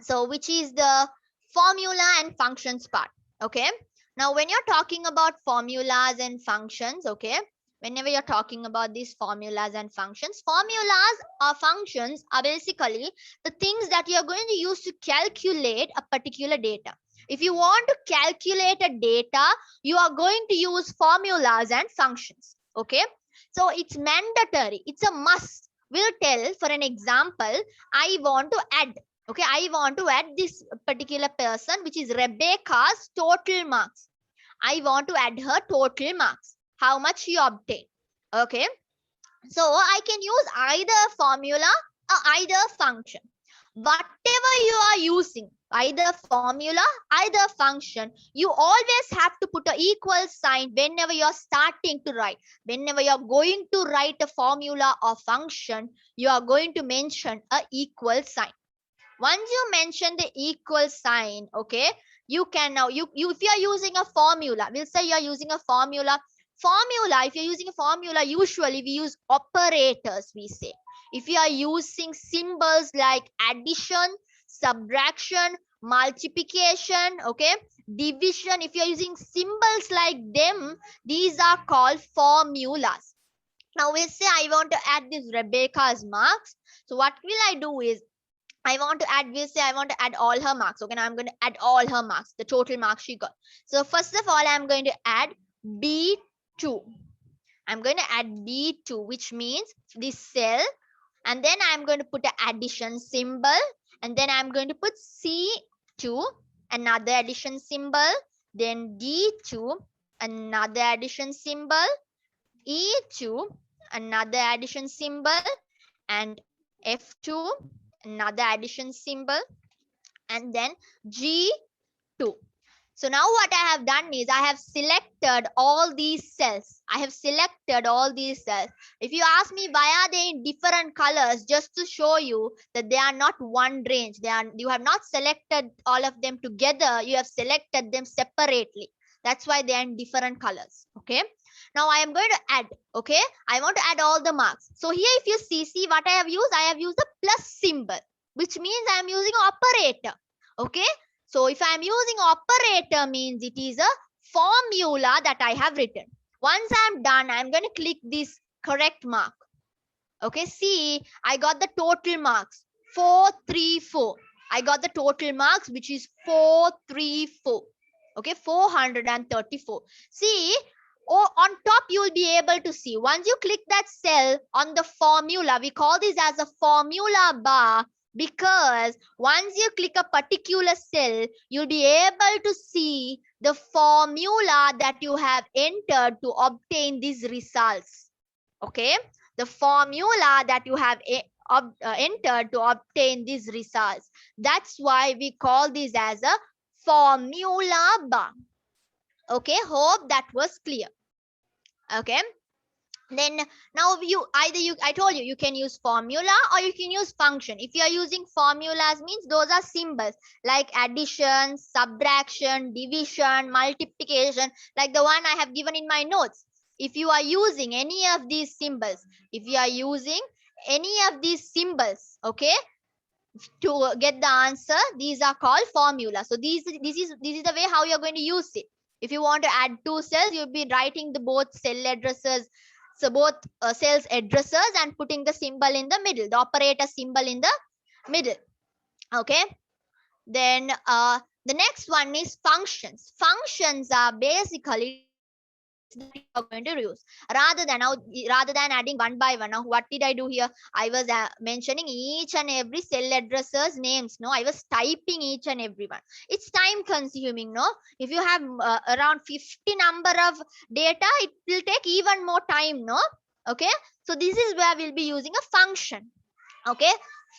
so which is the formula and functions part. Okay, now when you're talking about formulas and functions, okay, whenever you're talking about these formulas and functions, formulas or functions are basically the things that you're going to use to calculate a particular data. If you want to calculate a data, you are going to use formulas and functions. Okay, so it's mandatory, it's a must. We'll tell, for an example, I want to add. Okay, I want to add this particular person, which is Rebecca's total marks. I want to add her total marks. How much she obtained. Okay, so I can use either formula or either function. Whatever you are using, either formula, either function, you always have to put an equal sign whenever you're starting to write. Whenever you're going to write a formula or function, you are going to mention an equal sign. Once you mention the equal sign, okay, you can now, if you are using a formula, we'll say you're using a formula. If you're using a formula, usually we use operators, we say. If you are using symbols like addition, subtraction, multiplication, okay, division, if you're using symbols like them, these are called formulas. Now we'll say I want to add this Rebecca's marks. So what will I do is, I want to add, we'll say I want to add all her marks. Okay, now I'm going to add all her marks, the total marks she got. So first of all, I'm going to add B2. I'm going to add B2, which means this cell. And then I'm going to put an addition symbol. And then I'm going to put C2, another addition symbol. Then D2, another addition symbol. E2, another addition symbol. And F2, another addition symbol, and then G2. So now what I have done is I have selected all these cells. If you ask me why are they in different colors, just to show you that they are not one range. You have not selected all of them together. You have selected them separately. That's why they are in different colors. Okay. Now I am going to add. Okay. I want to add all the marks. So here if you see what I have used a plus symbol, which means I am using operator. Okay. So if I am using operator, means it is a formula that I have written. Once I am done, I am going to click this correct mark. Okay. See, I got the total marks 434. I got the total marks, which is 434. Okay. 434. See, on top you will be able to see, once you click that cell on the formula, we call this as a formula bar, because once you click a particular cell, you'll be able to see the formula that you have entered to obtain these results. Okay, the formula that you have entered to obtain these results. That's why we call this as a formula bar. Okay, hope that was clear. Okay, then now I told you, you can use formula or you can use function. If you are using formulas, means those are symbols like addition, subtraction, division, multiplication, like the one I have given in my notes. If you are using any of these symbols, okay, to get the answer, these are called formulas. So this is the way how you're going to use it. If you want to add two cells, you'll be writing the both cell addresses so both cells addresses and putting the symbol in the middle, the operator symbol in the middle. Okay. Then the next one is functions. Functions are basically that you are going to use rather than adding one by one. Now what did I do here? I was mentioning each and every cell addressers names. No, I was typing each and every one. It's time consuming. No, if you have around 50 number of data, it will take even more time. No. Okay, so this is where we'll be using a function. Okay,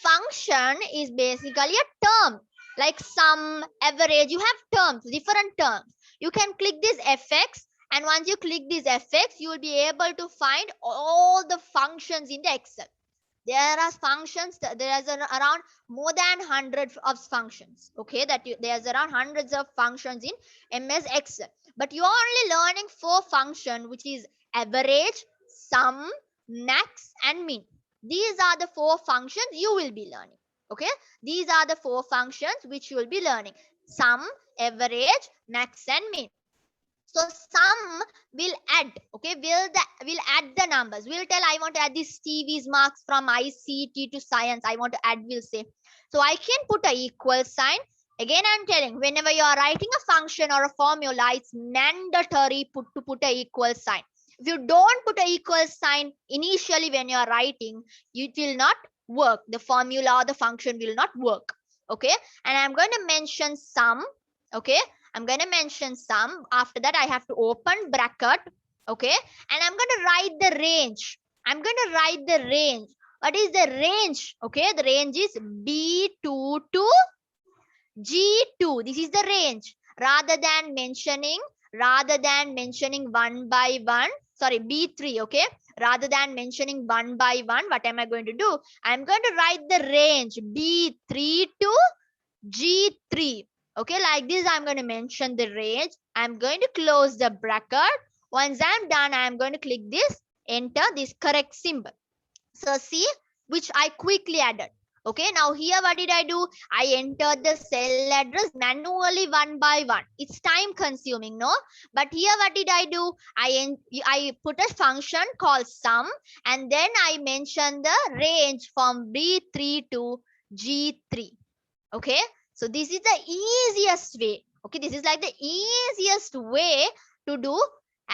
function is basically a term like sum, average. You have terms, different terms. You can click this fx, and once you click this fx, you will be able to find all the functions in the Excel. There are functions, there is around more than 100 of functions. Okay, there's around hundreds of functions in MS Excel, but you are only learning 4 functions, which is average, sum, max, and min. These are the 4 functions you will be learning. Okay, these are the 4 functions which you will be learning: sum, average, max, and min. So sum will add. Okay, will add the numbers. We'll tell I want to add this TV's marks from ICT to science. I want to add, will say. So I can put a equal sign. Again, I'm telling, whenever you are writing a function or a formula, it's mandatory to put a equal sign. If you don't put a equal sign initially when you are writing, it will not work. The formula or the function will not work. Okay, and I'm going to mention sum. Okay, I'm going to mention sum. After that, I have to open bracket. Okay, and I'm going to write the range. I'm going to write the range. What is the range? Okay, the range is B2 to G2. This is the range. Rather than mentioning one by one, sorry, B3. Okay, rather than mentioning one by one, what am I going to do? I'm going to write the range B3 to G3. Okay, like this, I'm going to mention the range. I'm going to close the bracket. Once I'm done, I'm going to click this, enter this correct symbol. So see, which I quickly added. Okay, now here what did I do? I entered the cell address manually one by one. It's time consuming, no? But here what did I do? I put a function called sum, and then I mentioned the range from B3 to G3. Okay, so this is the easiest way. Okay, this is like the easiest way to do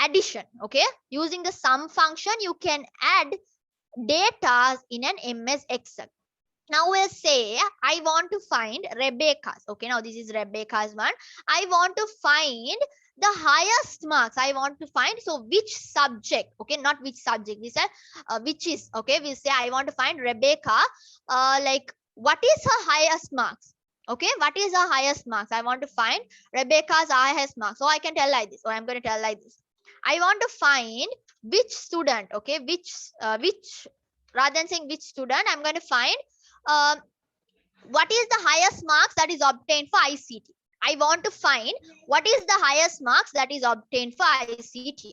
addition. Okay, using the sum function, you can add data in an MS Excel. Now we'll say I want to find Rebecca's. Okay, now this is Rebecca's one. I want to find the highest marks. I want to find, so which subject? Okay, not which subject. We say which is. Okay, we say I want to find Rebecca. Like what is her highest marks? Okay, what is her highest marks? I want to find Rebecca's highest marks. So I can tell like this. So I'm going to tell like this. I want to find which student. Okay, which rather than saying which student, I'm going to find what is the highest marks that is obtained for ICT. I want to find what is the highest marks that is obtained for ICT.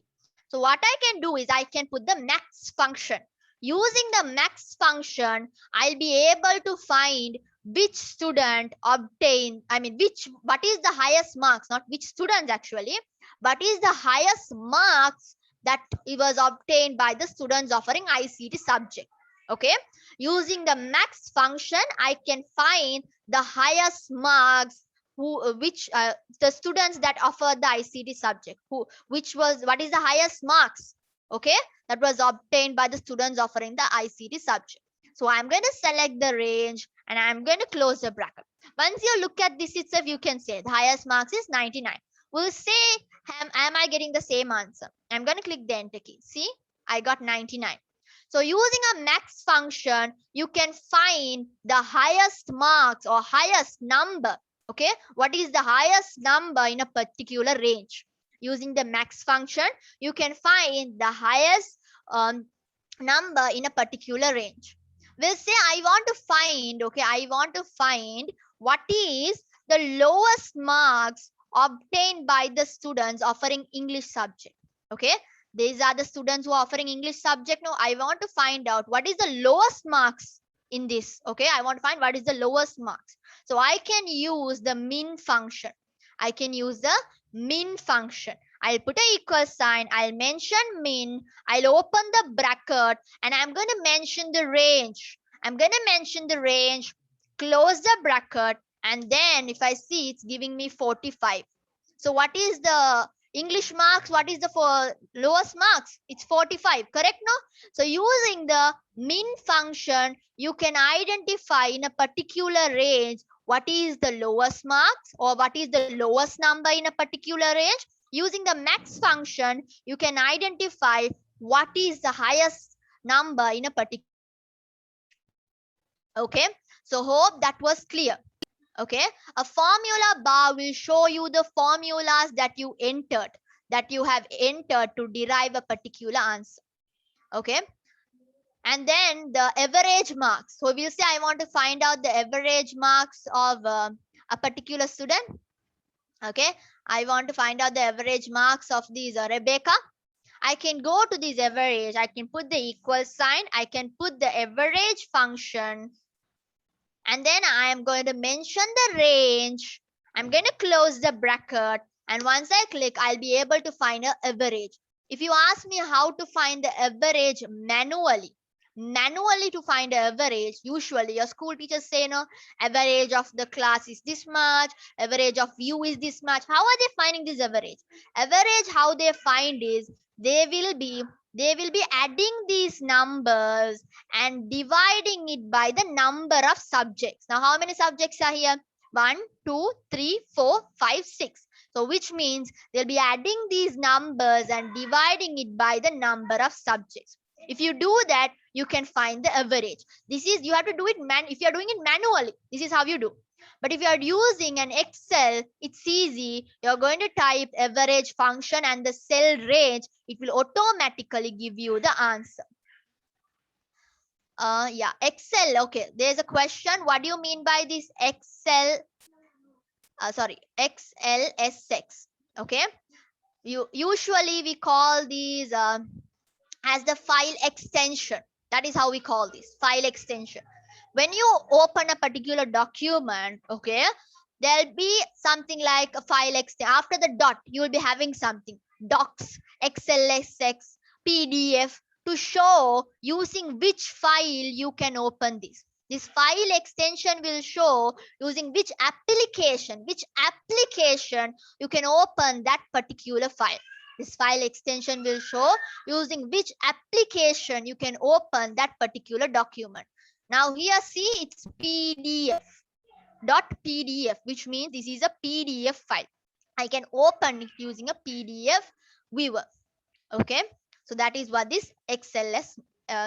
So what I can do is I can put the max function. Using the max function, I'll be able to find which student obtained, what is the highest marks, not which students actually, but is the highest marks that it was obtained by the students offering ICT subject. Okay, using the max function, I can find the highest marks the students that offer the ICT subject, what is the highest marks, okay, that was obtained by the students offering the ICT subject. So I'm going to select the range and I'm going to close the bracket. Once you look at this itself, you can say the highest marks is 99. We'll say, am I getting the same answer? I'm going to click the enter key. See, I got 99. So using a max function, you can find the highest marks or highest number. Okay, what is the highest number in a particular range? Using the max function, you can find the highest number in a particular range. We'll say I want to find what is the lowest marks obtained by the students offering English subject. Okay, these are the students who are offering English subject. Now I want to find out what is the lowest marks in this. Okay, I want to find what is the lowest marks. So I can use the min function. I I'll put an equal sign. I'll mention min. I'll open the bracket and I'm going to mention the range. I'm going to mention the range, close the bracket, and then if I see it's giving me 45. So what is the English marks? What is the for lowest marks? It's 45, correct? No? So using the min function, you can identify in a particular range what is the lowest marks or what is the lowest number in a particular range. Using the max function, you can identify what is the highest number in a particular. Okay, so hope that was clear. Okay, a formula bar will show you the formulas that you have entered to derive a particular answer. Okay, and then the average marks. So we'll say I want to find out the average marks of a particular student. Okay, I want to find out the average marks of these Rebecca. I can go to this average. I can put the equal sign. I can put the average function. And then I am going to mention the range. I'm going to close the bracket. And once I click, I'll be able to find an average. If you ask me how to find the average manually to find the average, usually your school teachers say, no, average of the class is this much, average of you is this much. How are they finding this average? Average, how they find is they will be adding these numbers and dividing it by the number of subjects. Now, how many subjects are here? 1, 2, 3, 4, 5, 6. So, which means they'll be adding these numbers and dividing it by the number of subjects. If you do that, you can find the average. This is, you have to do it if you're doing it manually, this is how you do. But if you are using an Excel, it's easy. You're going to type average function and the cell range. It will automatically give you the answer. Yeah, Excel. Okay, there's a question. What do you mean by this Excel? XLSX. Okay. Usually we call these as the file extension. That is how we call this file extension. When you open a particular document, okay, there'll be something like a file extension. After the dot, you will be having something docs, XLSX, PDF to show using which file you can open this. This file extension will show using which application you can open that particular file. This file extension will show using which application you can open that particular document. Now here see it's PDF, .pdf, which means this is a PDF file. I can open it using a PDF viewer. Okay, so that is what this XLS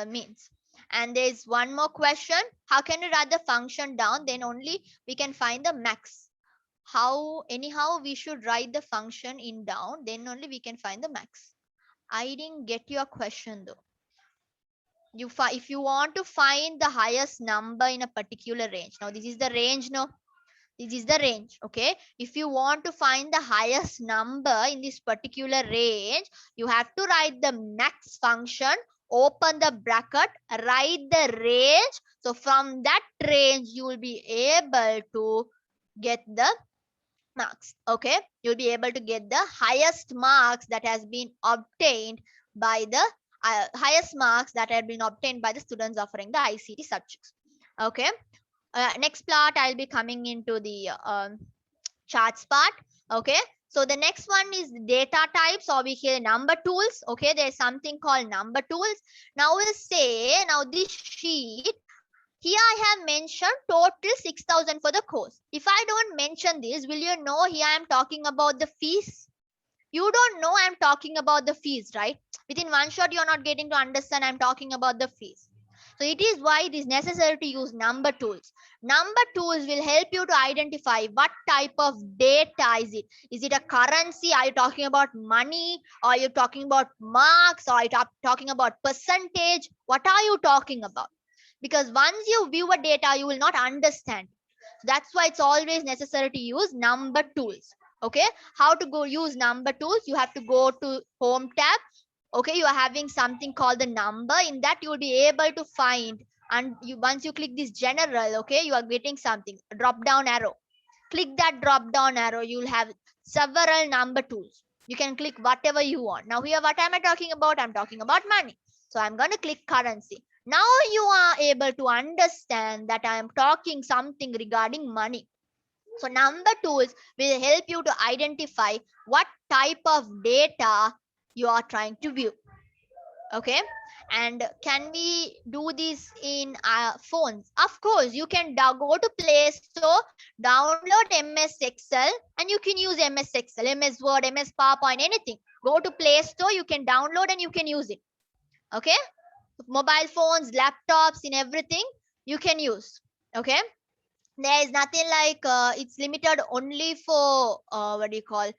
means. And there's one more question. How can we write the function down? Then only we can find the max. Anyhow we should write the function in down, then only we can find the max. I didn't get your question though. If you want to find the highest number in a particular range, now this is the range, no, this is the range. Okay, if you want to find the highest number in this particular range, you have to write the max function, open the bracket, write the range. So from that range you will be able to get the marks. Okay, you'll be able to get the highest marks that has been obtained by the highest marks that have been obtained by the students offering the ICT subjects. Okay, next part I'll be coming into the charts part. Okay, so the next one is data types, or we hear number tools. Okay, there's something called number tools. Now we'll say, now this sheet here I have mentioned total 6,000 for the course. If I don't mention this, will you know here I am talking about the fees? You don't know I'm talking about the fees, right? Within one shot, you're not getting to understand I'm talking about the fees. So it is why it is necessary to use number tools. Number tools will help you to identify what type of data is it. Is it a currency? Are you talking about money? Are you talking about marks? Are you talking about percentage? What are you talking about? Because once you view a data, you will not understand. That's why it's always necessary to use number tools. Okay, how to go use number tools? You have to go to home tab. Okay, you are having something called the number. In that you will be able to find, and once you click this general, okay, you are getting something, a drop down arrow. Click that drop down arrow, you will have several number tools. You can click whatever you want. Now here, what am I talking about? I'm talking about money. So I'm going to click currency. Now you are able to understand that I am talking something regarding money. So number tools will help you to identify what type of data you are trying to view. Okay, and can we do this in our phones? Of course, you can go to Play Store, download MS Excel, and you can use MS Excel, MS Word, MS PowerPoint, anything. Go to Play Store, you can download and you can use it. Okay, mobile phones, laptops, in everything you can use. Okay, there is nothing like it's limited only for what do you call,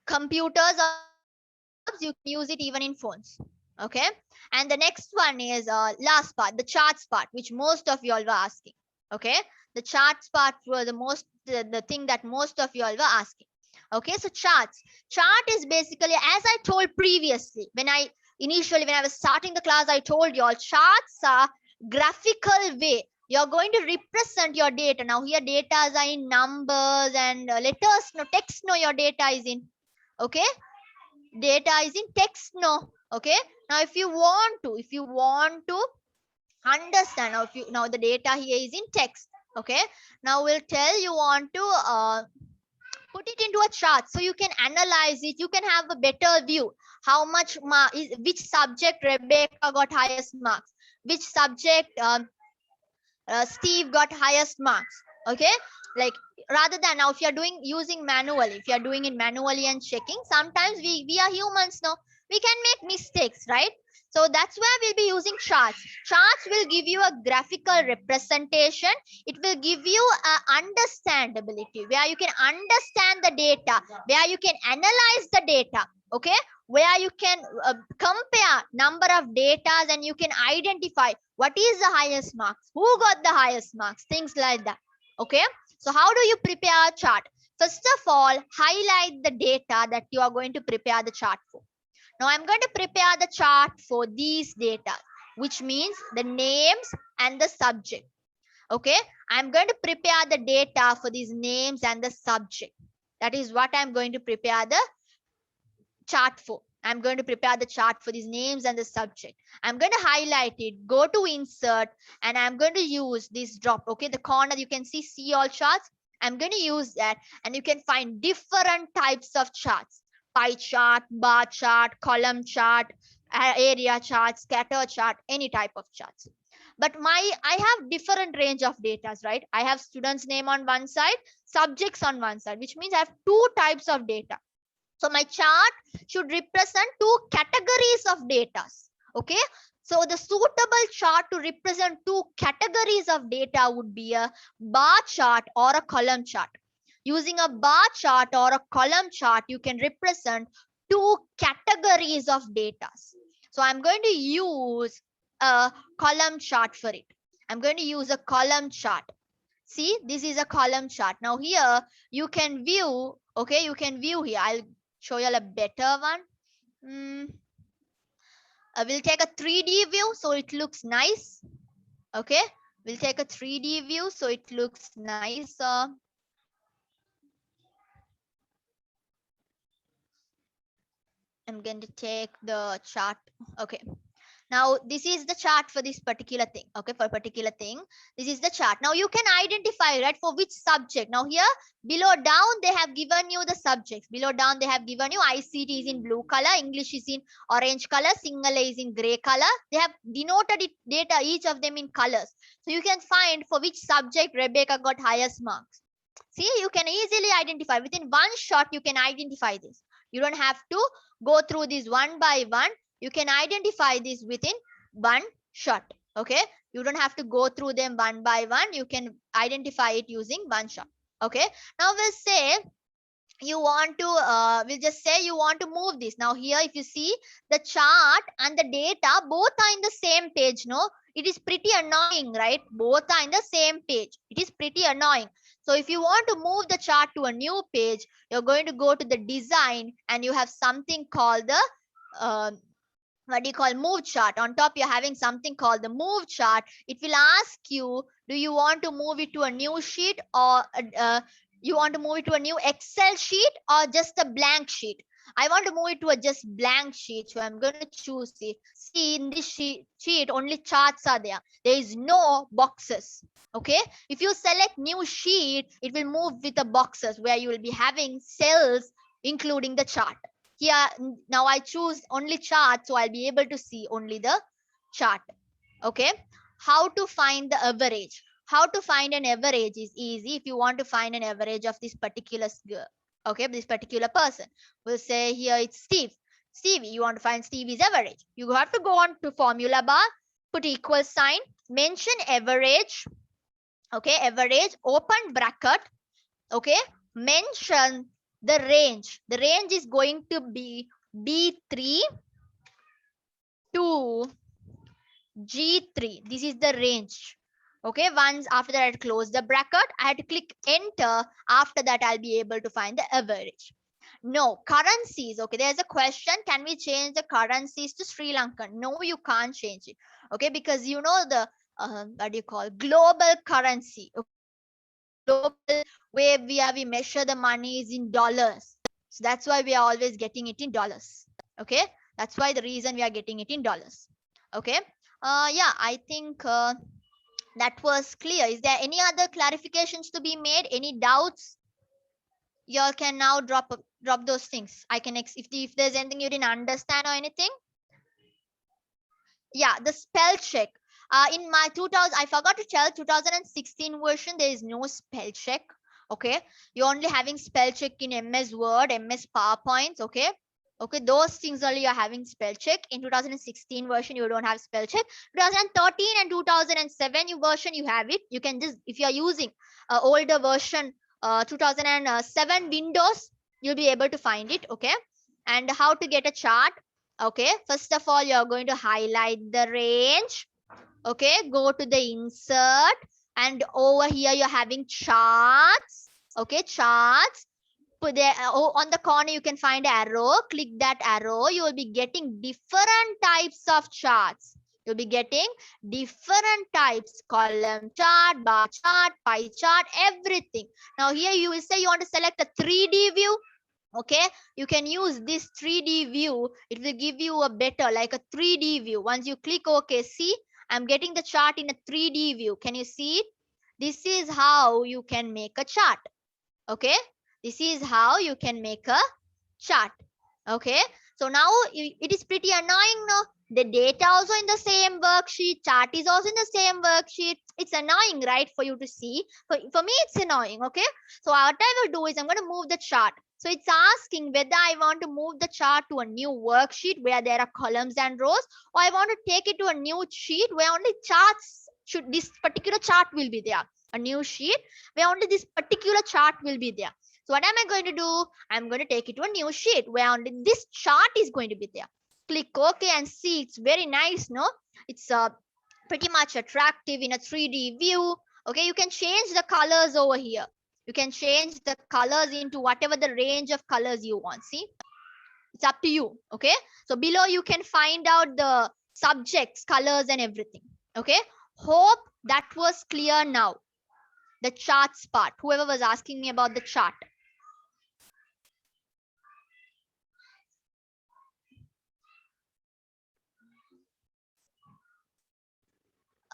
computers or laptops. You can use it even in phones. Okay, and the next one is last part, the charts part, which most of you all were asking. Okay, the charts part were the thing that most of you all were asking. Okay, so chart is basically, as I told previously, when I was starting the class, I told you all charts are graphical way you're going to represent your data. Now here data are in numbers and letters, no text, no, your data is in, okay, data is in text, no. Okay, now if you want to understand, now if you, now the data here is in text. Okay, now we'll tell you want to put it into a chart so you can analyze it, you can have a better view how much which subject Rebecca got highest marks, which subject Steve got highest marks. Okay, like, rather than, now if you're doing using manually, if you're doing it manually and checking, sometimes we are humans, no, we can make mistakes, right? So that's where we'll be using charts. Charts will give you a graphical representation. It will give you a understandability where you can understand the data, where you can analyze the data. Okay, where you can compare number of data and you can identify what is the highest marks, who got the highest marks, things like that. Okay, so how do you prepare a chart? First of all, highlight the data that you are going to prepare the chart for. Now I'm going to prepare the chart for these data, which means the names and the subject. Okay, I'm going to prepare the data for these names and the subject. That is what I'm going to prepare the chart for. I'm going to prepare the chart for these names and the subject. I'm going to highlight it, go to insert, and I'm going to use this drop. Okay, the corner you can see all charts. I'm going to use that, and you can find different types of charts: pie chart, bar chart, column chart, area chart, scatter chart, any type of charts. But I have different range of data, right? I have students' name on one side, subjects on one side, which means I have two types of data. So my chart should represent two categories of data. Okay, so the suitable chart to represent two categories of data would be a bar chart or a column chart. Using a bar chart or a column chart, you can represent two categories of data. So I'm going to use a column chart for it. I'm going to use a column chart. See, this is a column chart. Now here you can view, okay, you can view here. I'll show you a better one. We'll take a 3D view so it looks nice. Okay, we'll take a 3D view so it looks nice. I'm going to take the chart. Okay. Now, this is the chart for this particular thing. Okay, for a particular thing, this is the chart. Now, you can identify, right, for which subject. Now, here below down, they have given you the subjects. Below down, they have given you ICT is in blue color, English is in orange color, Sinhala is in gray color. They have denoted it data, each of them in colors. So, you can find for which subject Rebecca got highest marks. See, you can easily identify. Within one shot, you can identify this. You don't have to go through this one by one. You can identify this within one shot. Okay, you don't have to go through them one by one. You can identify it using one shot. Okay, now we'll say you want to we'll just say you want to move this. Now here, if you see, the chart and the data both are in the same page. No, it is pretty annoying, right? Both are in the same page. It is pretty annoying. So if you want to move the chart to a new page, you're going to go to the design, and you have something called the what do you call, move chart. On top, you're having something called the move chart. It will ask you, do you want to move it to a new sheet, or You want to move it to a new Excel sheet or just a blank sheet? I want to move it to a just blank sheet. So I'm going to choose it. See, in this sheet, only charts are there. There is no boxes. Okay. If you select new sheet, it will move with the boxes where you will be having cells, including the chart. Here, now I choose only chart. So I'll be able to see only the chart. Okay. How to find the average? How to find an average is easy. If you want to find an average of this particular okay, this particular person, we'll say here it's Stevie. You want to find Stevie's average, you have to go on to formula bar, put equal sign, mention average. Okay, average, open bracket. Okay, mention the range. The range is going to be B3 to G3. This is the range. Okay, once after that I close the bracket, I had to click enter. After that I'll be able to find the average. No, currencies. Okay, there's a question, can we change the currencies to Sri Lankan? No, you can't change it. Okay, because you know the what do you call global currency. Global where we measure the money is in dollars. So that's why we are always getting it in dollars. Okay, that's why the reason we are getting it in dollars. Okay. Yeah, I think that was clear. Is there any other clarifications to be made? Any doubts? You all can now drop those things. I can if there's anything you didn't understand or anything. Yeah, the spell check. In my 2000, I forgot to tell 2016 version, there is no spell check. Okay, you're only having spell check in MS Word, MS PowerPoints. Okay. Okay, those things only you're having spell check. In 2016 version, you don't have spell check. 2013 and 2007 version, you have it. You can just, if you're using older version, 2007 Windows, you'll be able to find it. Okay. And how to get a chart? Okay, first of all, you're going to highlight the range. Okay, go to the insert, and over here you're having charts. Okay, charts. Put there on the corner you can find an arrow. Click that arrow. You will be getting different types of charts. You'll be getting different types: column chart, bar chart, pie chart, everything. Now here you will say you want to select a 3D view. Okay, you can use this 3D view. It will give you a better, like a 3D view. Once you click OK, see, I'm getting the chart in a 3D view. Can you see it? This is how you can make a chart. Okay, this is how you can make a chart. Okay, so now it is pretty annoying, no? The data also in the same worksheet, chart is also in the same worksheet. It's annoying, right, for you to see. For me, it's annoying. Okay, so what I will do is I'm going to move the chart. So it's asking whether I want to move the chart to a new worksheet where there are columns and rows, or I want to take it to a new sheet where only charts this particular chart will be there. A new sheet where only this particular chart will be there. So what am I going to do? I'm going to take it to a new sheet where only this chart is going to be there. Click OK and see, it's very nice, no? It's pretty much attractive in a 3D view. Okay, you can change the colors over here. You can change the colors into whatever the range of colors you want. See, it's up to you. Okay, so below you can find out the subjects, colors and everything. Okay, hope that was clear now. The charts part, whoever was asking me about the chart.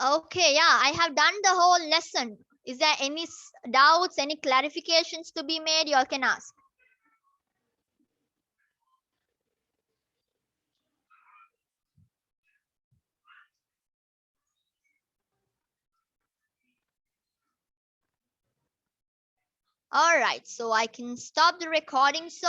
Okay, yeah, I have done the whole lesson. Is there any doubts, any clarifications to be made? You all can ask. All right, so I can stop the recording. So